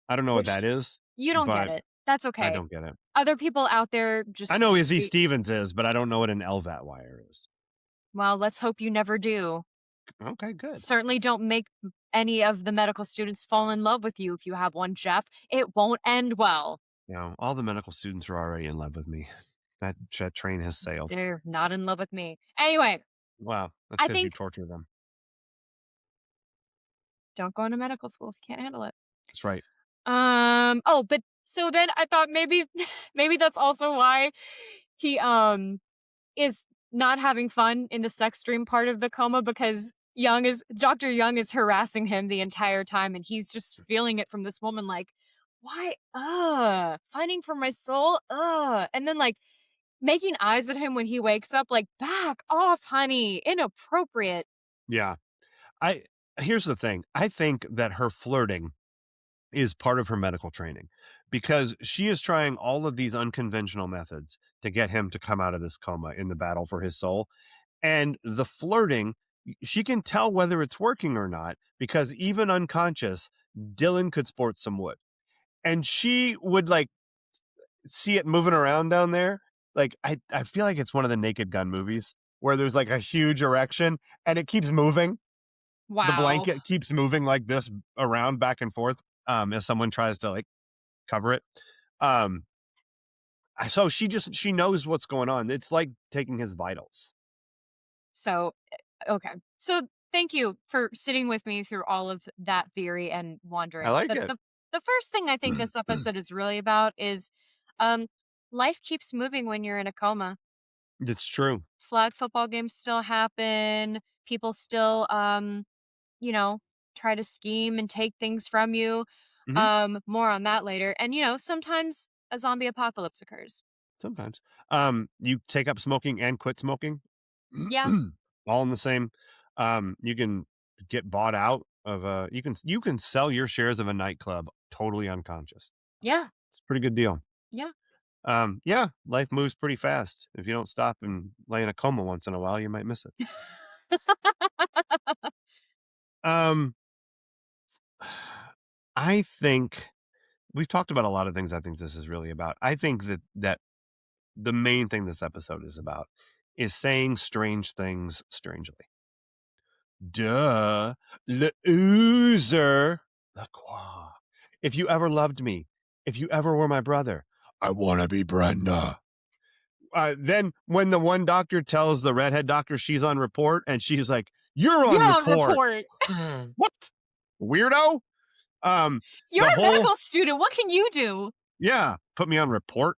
I don't know what that Which is, you don't get but it. That's I okay. don't get it. Other people out there I just know Izzy Stevens is, but I don't know what an LVAT wire is. well, let's hope you never do. Okay, good. Certainly don't make any of the medical students fall in love with you if you have one, Jeff. It won't end well. All the medical students are already in love with me. That jet train has sailed. They're not in love with me. Anyway, Wow, that's I because you think torture them. don't go into medical school if you can't handle it. That's right. But so then I thought maybe maybe that's also why he is not having fun in the sex dream part of the coma because Dr. Young is harassing him the entire time and he's just feeling it from this woman like, why fighting for my soul, and then like making eyes at him when he wakes up like back off, honey, inappropriate. Yeah. I Here's the thing. I think that her flirting is part of her medical training because she is trying all of these unconventional methods to get him to come out of this coma in the battle for his soul. And the flirting, she can tell whether it's working or not because even unconscious, Dylan could sport some wood. And she would like see it moving around down there. Like I feel like it's one of the Naked Gun movies where there's like a huge erection and it keeps moving. The Wow. blanket keeps moving like this around back and forth as someone tries to like cover it. Um, so she knows what's going on. It's like taking his vitals. So, okay. So, thank you for sitting with me through all of that theory and I wandering. like But it. the first thing I think this episode is really about is um life keeps moving when you're in a coma. It's true. Flag football games still happen. People still you know, try to scheme and take things from you. Hmm. More on that later. And sometimes a zombie apocalypse occurs. Sometimes. You take up smoking and quit smoking, Yeah. all in the same. You can get bought out of a. You can sell your shares of a nightclub totally unconscious. Yeah. It's a pretty good deal. Yeah. Yeah, life moves pretty fast. If you don't stop and lay in a coma once in a while, you might miss it. Um, I think we've talked about a lot of things. I think this is really about. I think that the main thing this episode is about is saying strange things strangely. Duh, loser, the qua. If you ever loved me, if you ever were my brother, I want to be Brenda. Then when the one doctor tells the redhead doctor she's on report and she's like, "You're on You're on report." report. What? Weirdo? You're The a whole medical student. What can you do? yeah, put me on report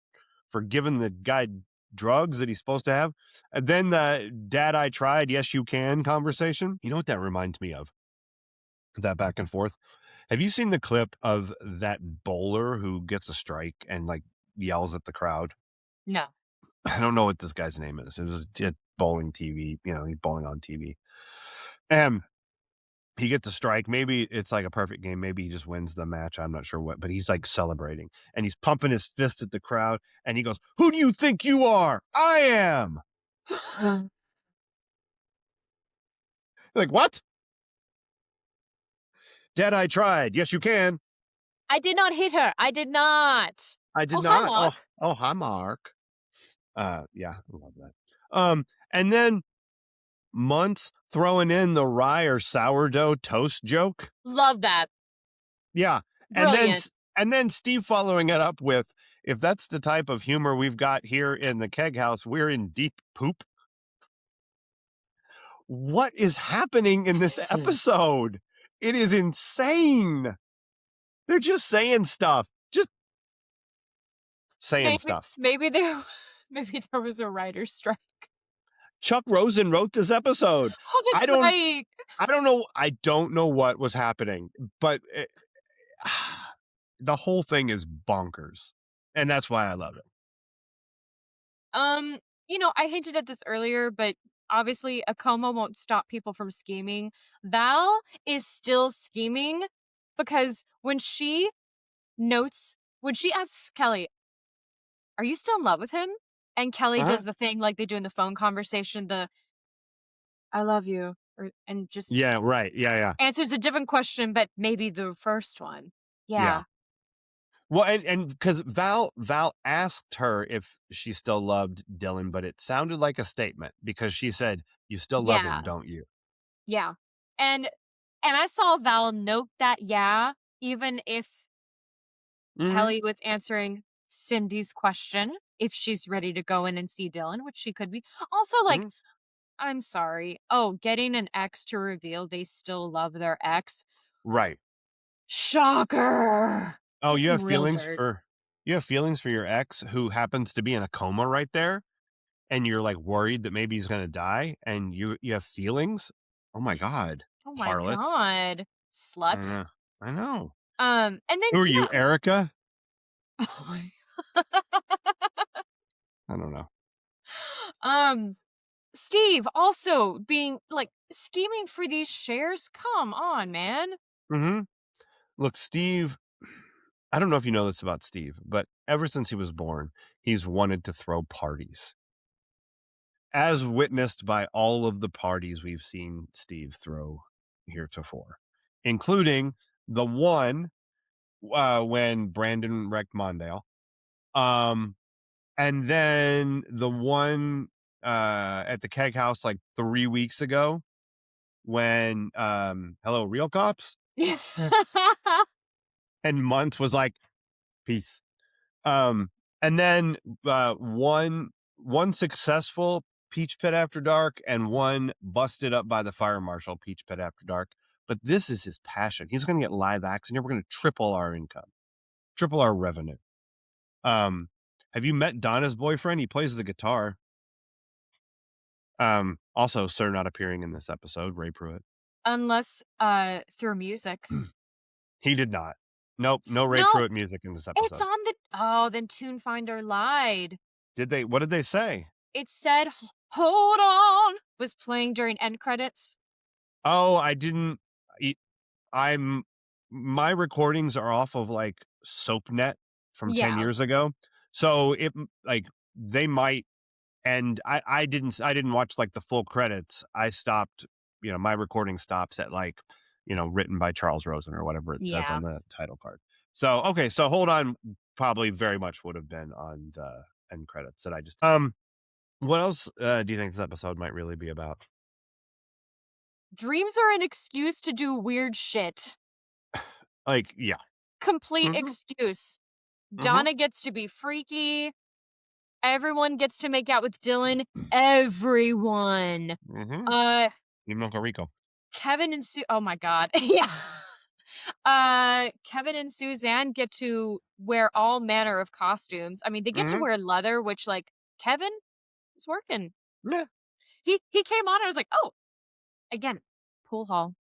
for giving the guy drugs that he's supposed to have. And then the dad I tried, yes you can conversation. You know what that reminds me of? That back and forth. Have you seen the clip of that bowler who gets a strike and like yells at the crowd? No. I don't know what this guy's name is. It was a bowling TV, he's bowling on TV. And he gets a strike. Maybe it's like a perfect game. Maybe he just wins the match. I'm not sure what, but he's like celebrating and he's pumping his fist at the crowd and he goes, "Who do you think you are? I am." Like, what? Dad, I tried. Yes, you can. I did not hit her. I did not. I did Oh, hi, not. Mark. Oh, hi, Mark. Yeah, I love that. And then Muntz throwing in the rye or sourdough toast joke. Love that. Yeah. And then Brilliant. and then Steve following it up with, if that's the type of humor we've got here in the keg house, we're in deep poop. What is happening in this episode? It is insane. They're just saying stuff. Just saying Maybe, stuff. maybe there, maybe there was a writer's strike. Chuck Rosen wrote this episode. Oh, I that's don't right. I don't know what was happening, but the whole thing is bonkers. And that's why I love it. Um, I hinted at this earlier, but obviously a coma won't stop people from scheming. Val is still scheming because when she asks Kelly, "Are you still in love with him?" And Kelly Uh-huh. does the thing like they do in the phone conversation, the "I love you," and just Yeah, right. Yeah. answers a different question, but maybe the first one. Yeah. Yeah. Well, and because Val asked her if she still loved Dylan, but it sounded like a statement because she said, "You still love him, Yeah. don't you?" Yeah. And I saw Val note that yeah, even if Mhm. Kelly was answering Cindy's question, if she's ready to go in and see Dylan, which she could be. Also, like, Mhm. I'm sorry. Oh, getting an ex to reveal they still love their ex. Right. Shocker. Oh, That's some real dirt. you have feelings for your ex who happens to be in a coma right there, and you're like worried that maybe he's gonna die, and you have feelings? Oh my god, Oh my harlot. god. I Slut. know. I know. And then Who are you, yeah. Erica? Oh my I don't know. um Steve also being like scheming for these shares. Come on, man. Mhm. Look, Steve, I don't know if you know this about Steve, but ever since he was born, he's wanted to throw parties, as witnessed by all of the parties we've seen Steve throw heretofore, including the one when Brandon wrecked Mondale, um, and then the one at the keg house like 3 weeks ago when Hello Real Cops, and Muntz was like, peace. Um, and then one successful Peach Pit After Dark and one busted up by the fire marshal Peach Pit After Dark. But this is his passion. He's going to get live action here. We're going to triple our income, triple our revenue. Have you met Donna's boyfriend? He plays the guitar. Also, sir, not appearing in this episode, Ray Pruitt. Unless through music. He did not. Nope, no Ray No, Pruitt music in this it's episode. on the then Tune Finder lied. Did they? What did they say? It said "Hold On" was playing during end credits. Oh, I didn't. I'm my recordings are off of like SoapNet from 10 Yeah. years ago. So it like they might, and I didn't watch like the full credits. I stopped, my recording stops at like, written by Charles Rosen or whatever it says Yeah. on the title card. So okay, so Hold On probably very much would have been on the end credits that I just what else do you think this episode might really be about? Dreams are an excuse to do weird shit. Like, yeah. Complete Mhm. excuse. Mhm. Donna gets to be freaky. Everyone gets to make out with Dylan. Everyone. Mhm. Even Uncle Rico. Kevin and oh my god. Yeah. Kevin and Suzanne get to wear all manner of costumes. I mean, they get to Mhm. wear leather, which like Kevin is working. Yeah. He came on and I was like, "Oh, again, pool hall."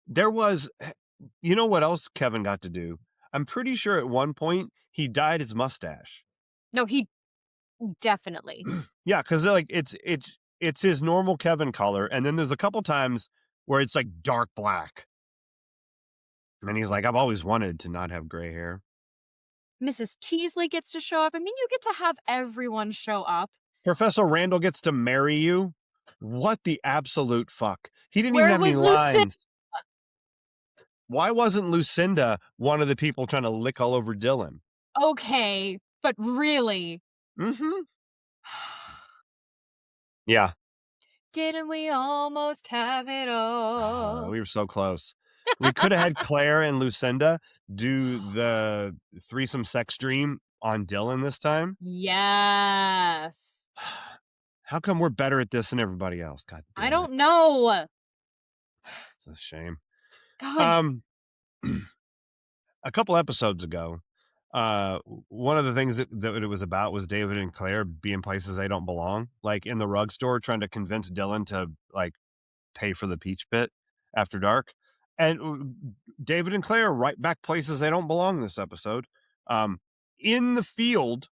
There was you know what else Kevin got to do? I'm pretty sure at one point he dyed his mustache. No, he definitely. Yeah, because like it's his normal Kevin color, and then there's a couple times where it's like dark black. And he's like, I've always wanted to not have gray hair. Mrs. Teasley gets to show up. I mean, you get to have everyone show up. Professor Randall gets to marry you. What the absolute fuck? He didn't even Where have any was Lucinda? lines. Why wasn't Lucinda one of the people trying to lick all over Dylan? Okay, but really? Mm-hmm. Yeah. Didn't we almost have it all? We were so close. We could have had Claire and Lucinda do the threesome sex dream on Dylan this time. Yes. How come we're better at this than everybody else? God I damn it. don't know. It's a shame. God. A couple episodes ago, one of the things that it was about was David and Claire being places they don't belong, like in the rug store trying to convince Dylan to like pay for the peach pit after dark. And David and Claire right back places they don't belong this episode. In the field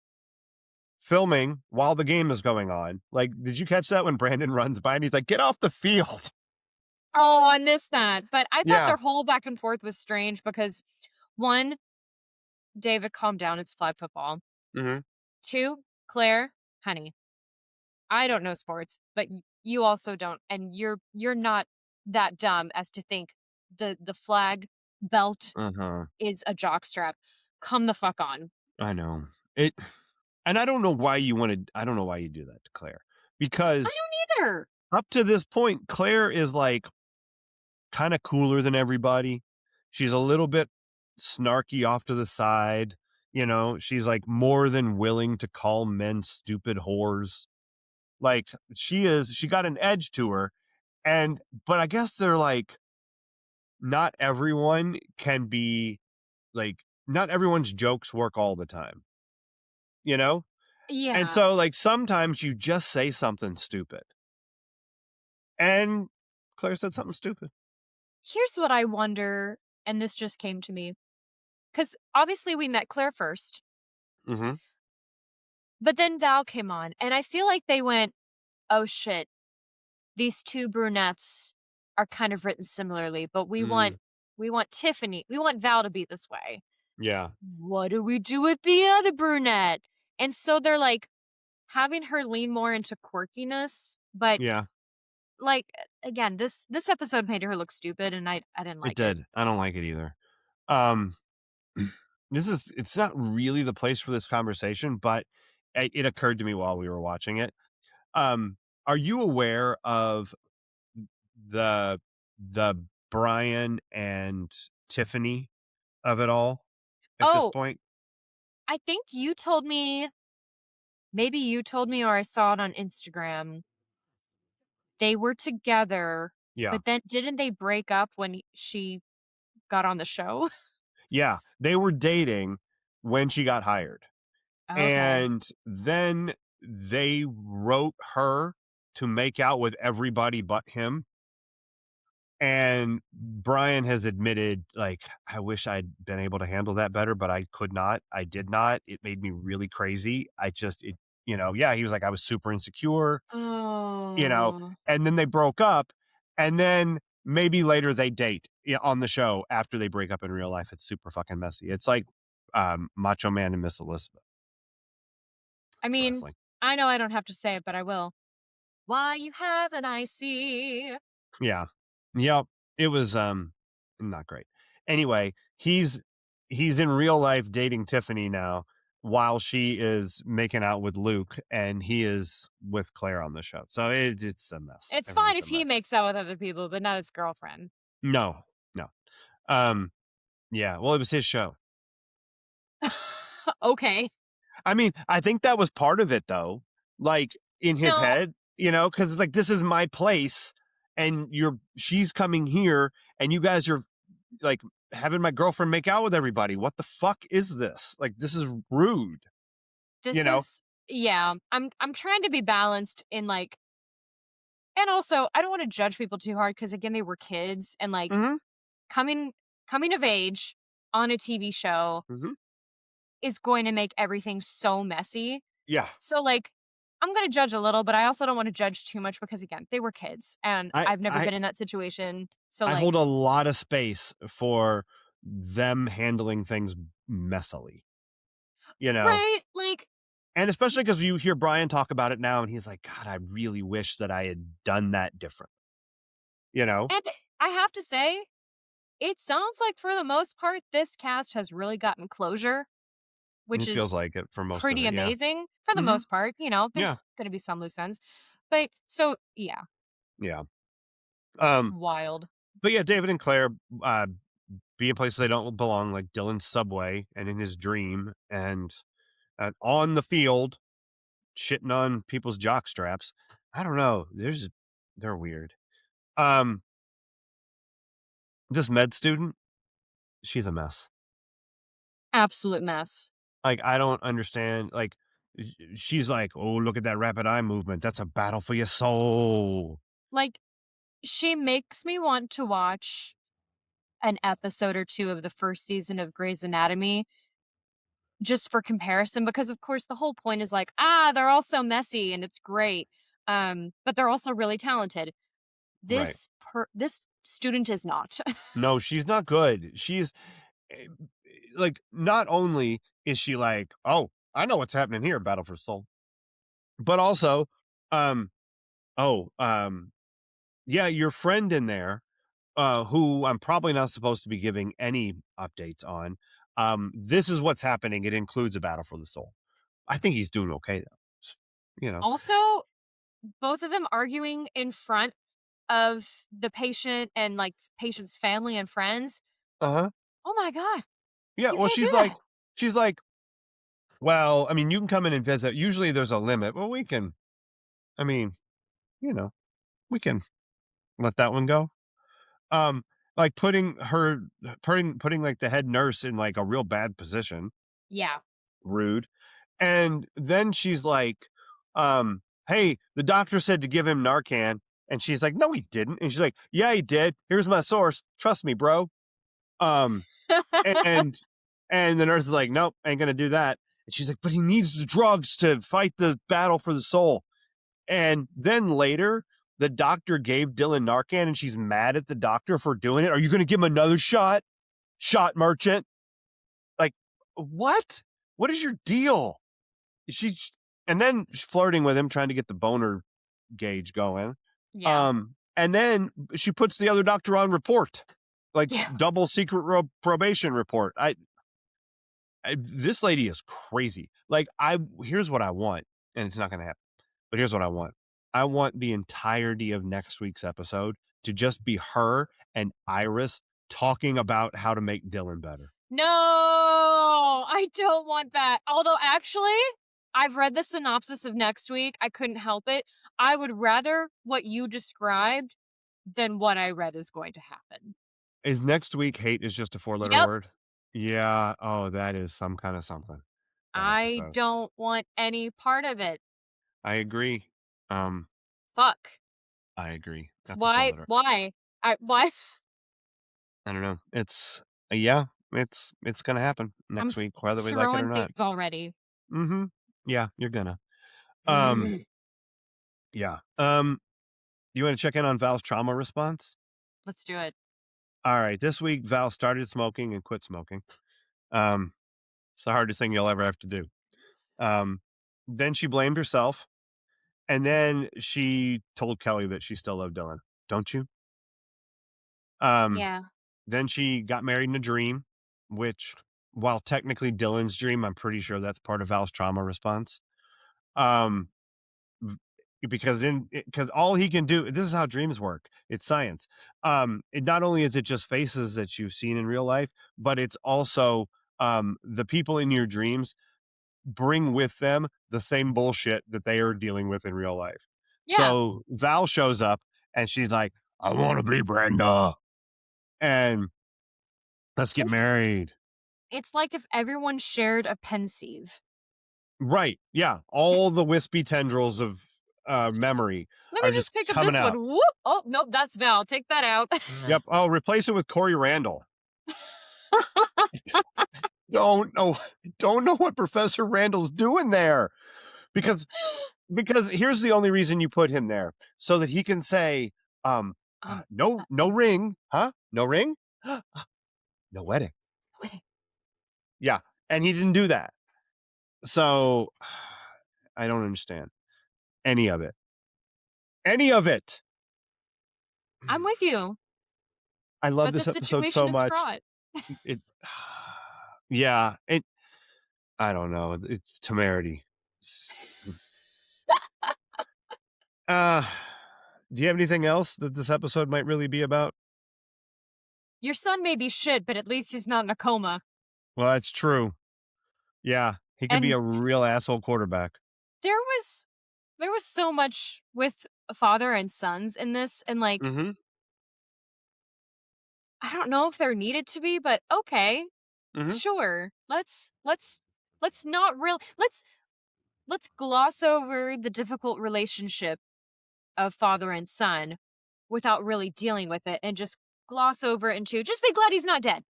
filming while the game is going on. Like, did you catch that when Brandon runs by and he's like, get off the field? Oh, I missed that. But I thought Yeah. their whole back and forth was strange because one, David, calm down. It's flag football. Mm-hmm. Two, Claire, honey, I don't know sports, but you also don't, and you're not that dumb as to think the flag belt Uh-huh. is a jockstrap. Come the fuck on. I know. And I don't know why you do that to Claire. I Because don't either. up to this point, Claire is like kind of cooler than everybody. She's a little bit snarky off to the side. She's like more than willing to call men stupid whores. Like she got an edge to her. But I guess they're like, not everyone can be like, not everyone's jokes work all the time, you know? Yeah. And so like sometimes you just say something stupid. And Claire said something stupid. Here's what I wonder, and this just came to me. Because obviously we met Claire first, Mm-hmm. but then Val came on, and I feel like they went, oh shit, these two brunettes are kind of written similarly, but we want Tiffany, we want Val to be this way. Yeah. What do we do with the other brunette? And so they're like having her lean more into quirkiness, but Yeah. like again, this episode made her look stupid, and I didn't like It did. I don't like it either. Um, it's not really the place for this conversation, but it occurred to me while we were watching it. Are you aware of the Brian and Tiffany of it all at this Oh, point. I think you told me, maybe you told me or I saw it on Instagram. They were together, Yeah. but then didn't they break up when she got on the show? Yeah, they were dating when she got hired, Okay. and then they wrote her to make out with everybody but him. And Brian has admitted, like, I wish I'd been able to handle that better, but I could not. I did not. It made me really crazy. Yeah, he was like, I was super insecure, you know, Oh. and then they broke up. And then maybe later they date, on the show after they break up in real life. It's super fucking messy. It's like Macho Man and Miss Elizabeth I for mean, wrestling. I know I don't have to say it, but I will. Why you haven't I see? Yeah. Yep. It was not great. Anyway, he's in real life dating Tiffany now while she is making out with Luke and he is with Claire on the show. So it's a mess. It's fine Everything's if a he mess. makes out with other people, but not his girlfriend. No. No. Um yeah, well it was his show. Okay. I mean, I think that was part of it though. Like in his No, head, cuz it's like this is my place and she's coming here and you guys are like having my girlfriend make out with everybody. What the fuck is this? Like this is rude, you this know? is yeah. I'm trying to be balanced in like, and also I don't want to judge people too hard because again they were kids and like Mhm. coming coming of age on a TV show Mhm. is going to make everything so messy. Yeah. So like I'm going to judge a little, but I also don't want to judge too much because again, they were kids and I I've never I been in that situation. So I like hold a lot of space for them handling things messily, you know? right, like And especially cuz you hear Brian talk about it now and he's like, "God, I really wish that I had done that different." You know? and I have to say, it sounds like for the most part this cast has really gotten closure, which It feels is like it for most of pretty it, yeah. amazing for the Mhm. most part. You know, Yeah. there's going to be some loose ends. But so yeah, Yeah. Um, wild. but yeah, David and Claire uh be in places they don't belong, like Dylan's subway and in his dream, and on the field, shitting on people's jock straps. I don't know. They're weird. Um, this med student, she's a mess. Absolute mess. Like I don't understand. Like she's like, oh, look at that rapid eye movement. That's a battle for your soul. Like she makes me want to watch an episode or 2 of the first season of Grey's Anatomy just for comparison because of course the whole point is like, ah, they're all so messy and it's great. But they're also really talented. Right. This student is not. No, she's not good. She's eh, like, not only is she like, oh, I know what's happening here, battle for soul, but also, um, oh, yeah, your friend in there, who I'm probably not supposed to be giving any updates on. This is what's happening. It includes a battle for the soul. I think he's doing okay though. You know. Also, both of them arguing in front of the patient and like patient's family and friends. Uh huh. Oh my god, Yeah. you Well, can't do that. she's like, well, I mean, you can come in and visit. Usually, there's a limit. Well, we can. I mean, you know, we can let that one go. Um, like putting like the head nurse in like a real bad position. Yeah. Rude. And then she's like, hey, the doctor said to give him Narcan. And she's like, no, he didn't. And she's like, yeah, he did. Here's my source. Trust me, bro. Um, and and the nurse is like, nope, ain't gonna do that. And she's like, but he needs the drugs to fight the battle for the soul. And then later, the doctor gave Dylan Narcan, and she's mad at the doctor for doing it. Are you gonna give him another shot? Shot merchant? Like, what? What is your deal? She's and then she's flirting with him, trying to get the boner gauge going. Yeah. And then she puts the other doctor on report, like Yeah. double secret probation report. This lady is crazy. Like here's what I want, and it's not going to happen. But here's what I want. I want the entirety of next week's episode to just be her and Iris talking about how to make Dylan better. No, I don't want that. Although, actually, I've read the synopsis of next week. I couldn't help it. I would rather what you described than what I read is going to happen. Is next week hate is just a 4-letter Yep. word? Yeah. Oh, that is some kind of something, that I episode. don't want any part of it. I agree. Um, Fuck. I agree. That's a Why? 4-letter. Why? Why? I don't know. Yeah, it's gonna happen I'm next week, whether we like it or throwing not. things already. Mhm. Yeah, you're gonna. Um, Let's yeah. You wanna check in on Val's trauma response? do it. Alright, this week, Val started smoking and quit smoking. Um, it's the hardest thing you'll ever have to do. Um, then she blamed herself, and then she told Kelly that she still loved Dylan. "Don't you?" Um, Yeah. then she got married in a dream, which, while technically Dylan's dream, I'm pretty sure that's part of Val's trauma response. Um, v because all he can do, this is how dreams work, it's science. It not only is it just faces that you've seen in real life, but it's also, the people in your dreams bring with them the same bullshit that they are dealing with in real life. Yeah. So Val shows up and she's like, "I wanna be Brenda, and let's get It's married." it's like if everyone shared a pensieve. Right, yeah, all the wispy tendrils of, memory Let me are just just pick up coming this one. out. Whoop. Oh, nope, that's Val. Take that out. Yep, oh, replace it with Corey Randall. Don't know don't know what Professor Randall's doing there, because here's the only reason you put him there, so that he can say, um, no ring, huh? No ring? No wedding." wait. Yeah, and he didn't do that. So, I don't understand any of it. Any of it. I'm with you, I love but the this episode situation so is much. fraught. It yeah, I don't know, it's temerity. It's just uh, do you have anything else that this episode might really be about? Your son may be shit, but at least he's not in a coma. Well, that's true. Yeah, he can be And a real asshole quarterback. there was there was so much with father and sons in this, and like Mhm, I don't know if there needed to be, but okay, mhm. sure. Let's not real. Let's gloss over the difficult relationship of father and son without really dealing with it, and just gloss over it into just be glad he's not dead.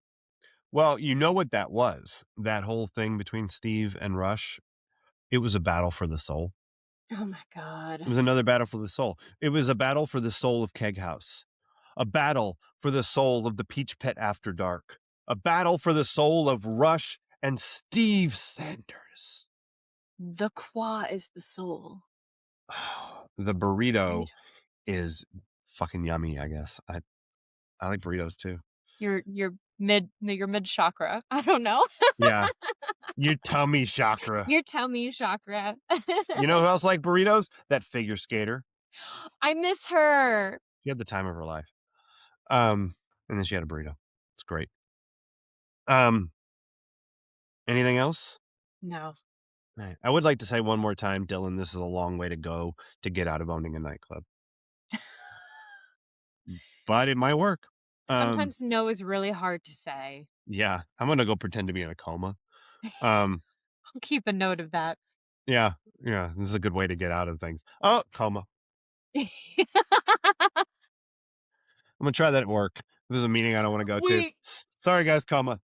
Well, you know what that was? That whole thing between Steve and Rush? It was a battle for the soul. Oh my It god. was another battle for the soul. It was a battle for the soul of Keg House, a battle for the soul of the Peach Pit After Dark, a battle for the soul of Rush and Steve Sanders. The qua is the soul. The burrito Burrito. is fucking yummy, I guess. I like burritos too. Your mid chakra. I don't know. Yeah. Your tummy chakra. Your tummy chakra. You know who else liked burritos? That figure skater. I miss her. She had the time of her life. Um, and then she had a burrito. It's great. Um, anything else? No. Right. I would like to say one more time, Dylan, this is a long way to go to get out of owning a nightclub, but it might work. Um, Sometimes no is really hard to say. yeah, I'm gonna go pretend to be in a coma. Um, I'll keep a note of that. yeah, yeah, this is a good way to get out of things. Oh, coma. I'm gonna try that at work. This is a meeting I don't want to go to. We Sorry, guys, coma.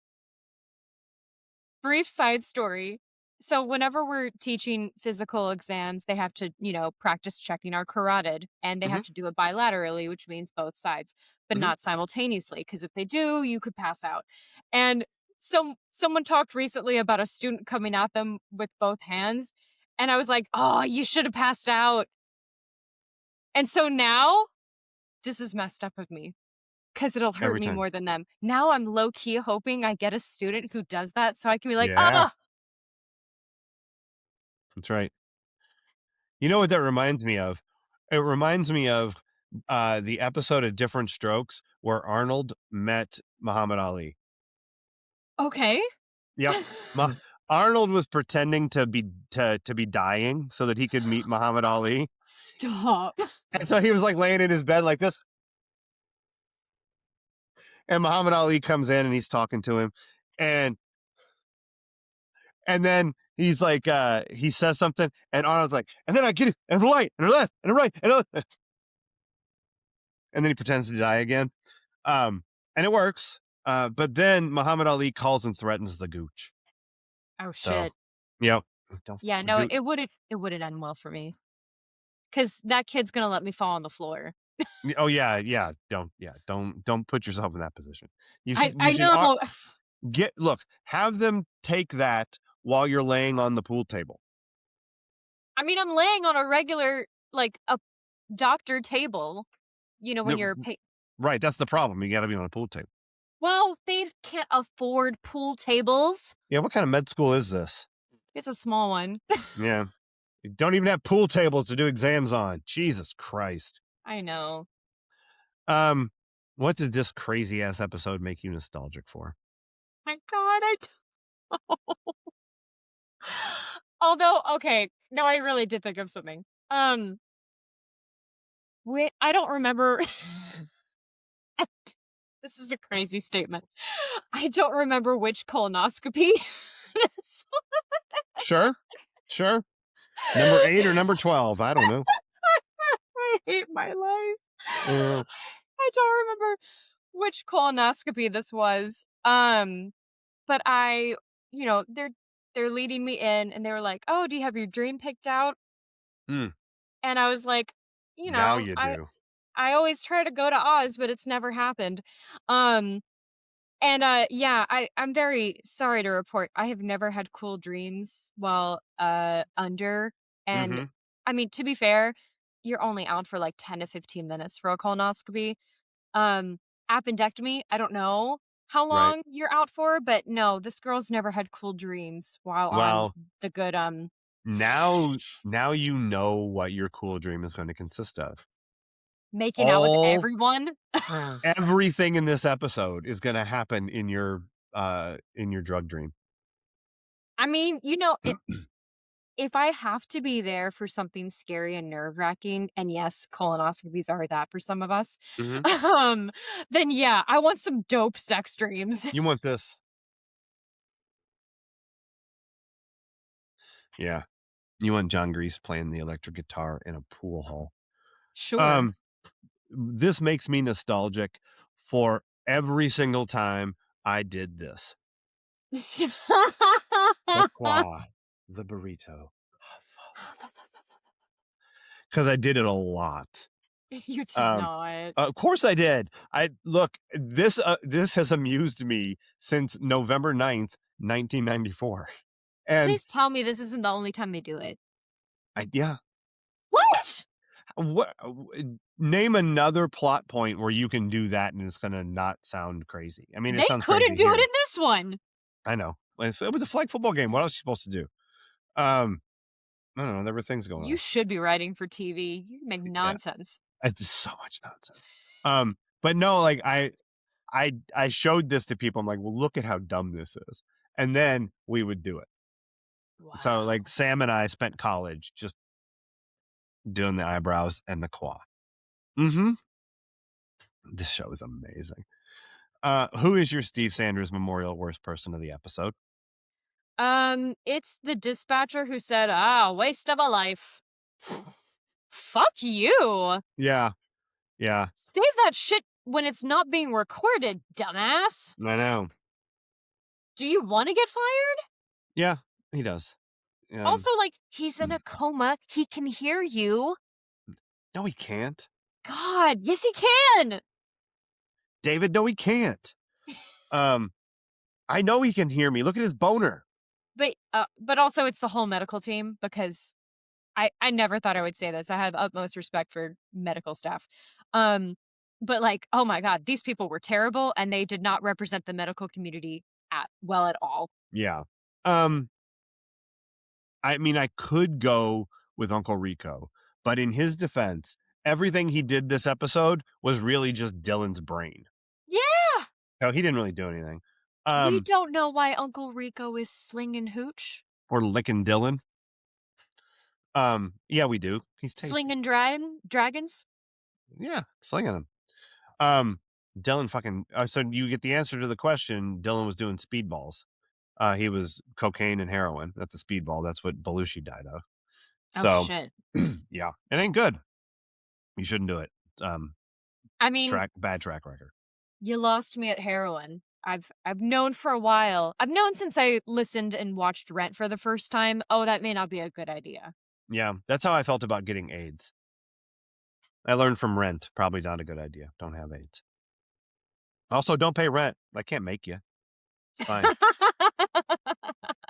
Brief side story. So whenever we're teaching physical exams, they have to, practice checking our carotid, and they Hmm. have to do it bilaterally, which means both sides, but Hmm. not simultaneously, because if they do, you could pass out. And someone talked recently about a student coming at them with both hands, and I was like, "Oh, you should have passed out." And so now this is messed up of me because it'll hurt Every me time. more than them. Now I'm low key hoping I get a student who does that so I can be like, Yeah, "Ah, that's right. You know what that reminds me of? It reminds me of the episode of Different Strokes where Arnold met Muhammad Ali. Okay. Yep. Ma Arnold was pretending to be dying so that he could meet Muhammad Ali. Stop. And so he was like laying in his bed like this. And Muhammad Ali comes in and he's talking to him. And then he's like, he says something, and Arnold's like, and then I get it, and a right, and a left, and a right, and a left. And then he pretends to die again. And it works. But then Muhammad Ali calls and threatens the gooch. Oh So, shit. yep. Don't, Yeah, no, it wouldn't end well for me. Cause that kid's gonna let me fall on the floor. oh yeah. Don't put yourself in that position. You I should I know. have them take that while you're laying on the pool table. I mean, I'm laying on a regular, like, a doctor table, when No, you're right, that's the problem. You got to be on a pool table. well, they can't afford pool tables. Yeah, what kind of med school is this? It's a small one. Yeah. You don't even have pool tables to do exams on. Jesus Christ. I know. What did this crazy ass episode make you nostalgic for? My god, although, okay, no, I really did think of something. Wait, I don't remember. This is a crazy statement. I don't remember which colonoscopy. this Sure. Number 8 or number 12. I don't know. I hate my life. Uh, I don't remember which colonoscopy this was. But they're leading me in, and they were like, "Oh, do you have your dream picked out?" mm, And I was like, now you I do. I always try to go to Oz, but it's never happened. Um, yeah, I'm very sorry to report I have never had cool dreams while under. And Mm-hmm. I mean, to be fair, you're only out for like 10 to 15 minutes for a colonoscopy. Um, Appendectomy, I don't know how Right. long you're out for, but no, this girl's never had cool dreams while on Well, the good now you know what your cool dream is going to consist of. making out with All everyone. everything in this episode is going to happen in your drug dream. I mean, if I have to be there for something scary and nerve-wracking, and yes, colonoscopies are that for some of us, Mm-hmm. um, then yeah, I want some dope sex dreams. You want this? Yeah. You want John Grease playing the electric guitar in a pool hall. Sure. Um, this makes me nostalgic for every single time I did this. The qua, the burrito. Because I did it a lot. You did not. Of course I did. This has amused me since November 9th, 1994. And Please tell me this isn't the only time they do it. yeah. What? What name another plot point where you can do that and it's gonna not sound crazy. I mean, They it sounds couldn't crazy do here. it in this one. I know. It was a flag football game. What else are you supposed to do? I don't know. There were things going You on. should be writing for TV. You make Yeah, nonsense. it's so much nonsense. But no, like I showed this to people. I'm like, well, look at how dumb this is, and then we would do it. So Wow. like Sam and I spent college just doing the eyebrows and the qua. Mm-hmm. This show is amazing. Who is your Steve Sanders Memorial worst person of the episode? It's the dispatcher who said, waste of a life. Fuck you. Yeah. Save that shit when it's not being recorded, dumbass. I know. Do you want to get fired? Yeah, he does. Also, like, he's in a coma. He can hear you. No, he can't. God, yes, he can. David, no, he can't. I know he can hear me. Look at his boner. But also it's the whole medical team, because I never thought I would say this. I have utmost respect for medical staff. But like, oh my God, these people were terrible, and they did not represent the medical community at all. Yeah. I mean, I could go with Uncle Rico, but in his defense, everything he did this episode was really just Dylan's brain. Yeah! No, he didn't really do anything. We don't know why Uncle Rico is slinging hooch. Or licking Dylan. Yeah, we do. He's tasty. Slinging dragons? Yeah, slinging them. Dylan fucking. So you get the answer to the question. Dylan was doing speedballs. He was cocaine and heroin. That's a speedball. That's what Belushi died of. Oh, So, shit. yeah, it ain't good. You shouldn't do it. I mean, Bad track record. you lost me at heroin. I've known for a while. I've known since I listened and watched Rent for the first time. Oh, that may not be a good idea. Yeah, that's how I felt about getting AIDS. I learned from Rent. Probably not a good idea. Don't have AIDS. Also, don't pay rent. I can't make you. It's fine.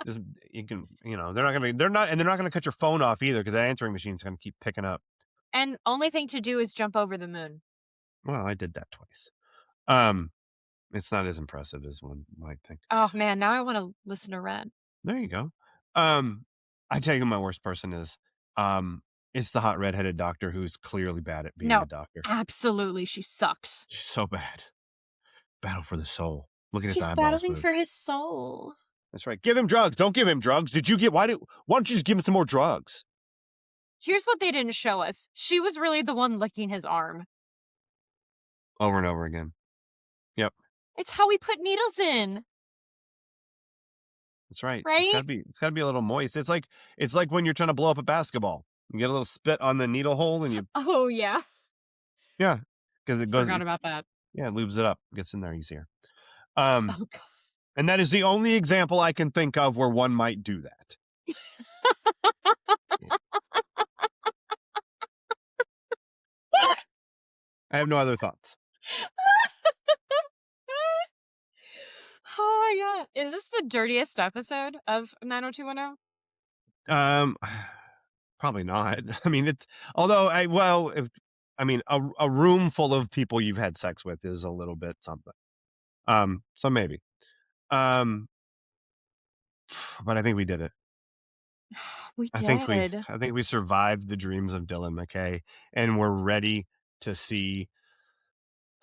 Just, you can, they're not gonna cut your phone off either because that answering machine's gonna keep picking up. And only thing to do is jump over the moon. Well, I did that twice. It's not as impressive as one might think. Oh man, now I want to listen to Rent. There you go. I tell you who my worst person is. It's the hot redheaded doctor who's clearly bad at being a doctor. Absolutely, she sucks. She's so bad. Battle for the soul. Look at his He's eyeballs battling move. for his soul. That's right. Give him drugs. Don't give him drugs. Why don't you just give him some more drugs? Here's what they didn't show us. She was really the one licking his arm. Over and over again. Yep. It's how we put needles in. That's right. Right? It's gotta be a little moist. It's like when you're trying to blow up a basketball. You get a little spit on the needle hole and you Oh yeah. yeah. Because it goes Forgot about that. yeah, it lubes it up, gets in there easier. Oh god. And that is the only example I can think of where one might do that. I have no other thoughts. Oh my god. Is this the dirtiest episode of 90210? Probably not. I mean, a room full of people you've had sex with is a little bit something. So maybe. But I think we did it. We I did. think we survived the dreams of Dylan McKay, and we're ready to see.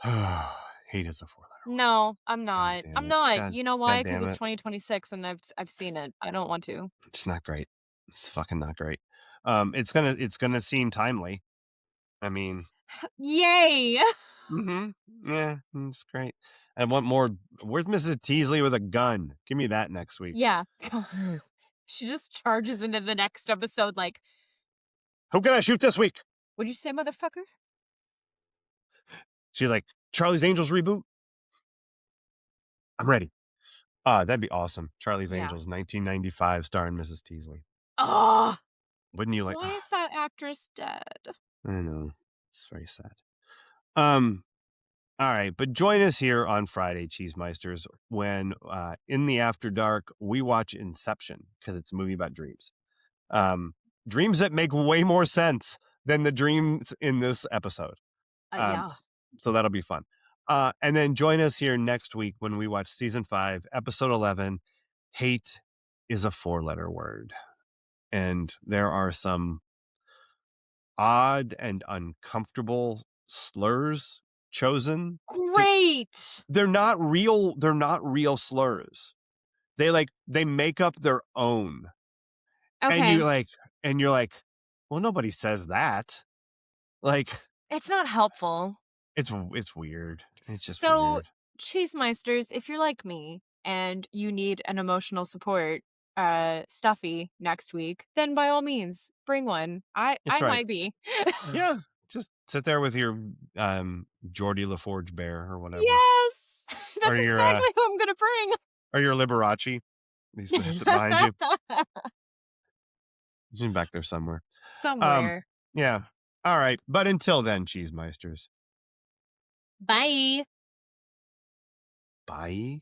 Hate is a 4-letter. No, I'm not. I'm not. God, You know why? God Because damn it's it. 2026 and I've seen it. I don't want to. It's not great. It's fucking not great. It's gonna seem timely. I mean, Yay! yeah, it's great. I want more. Where's Mrs. Teasley with a gun? Give me that next week. Yeah. She just charges into the next episode like, Who can I shoot this week? what'd you say, motherfucker? She's like, Charlie's Angels reboot. I'm ready. That'd be awesome. Charlie's Yeah. Angels, 1995, starring Mrs. Teasley. Oh, Wouldn't you like? why is that actress dead? I know. It's very sad. All right, but join us here on Friday, Cheesemeisters, when in the After Dark we watch Inception because it's a movie about dreams. Dreams that make way more sense than the dreams in this episode. Yeah. So that'll be fun. And then join us here next week when we watch season 5, episode 11. Hate is a 4-letter word. And there are some odd and uncomfortable slurs chosen. Great. They're not real slurs. They make up their own. Okay. And you're like, well, nobody says that. Like, it's not helpful. It's weird. It's just so, weird. Cheesemeisters, if you're like me and you need an emotional support stuffy next week, then by all means, bring one. I might be. Yeah. Just sit there with your Geordie LaForge bear or whatever. Yes. That's exactly who I'm gonna bring. Or your Liberace. These sit behind you. He's back there somewhere. Somewhere. Yeah. All right. But until then, Cheesemeisters. Bye. Bye.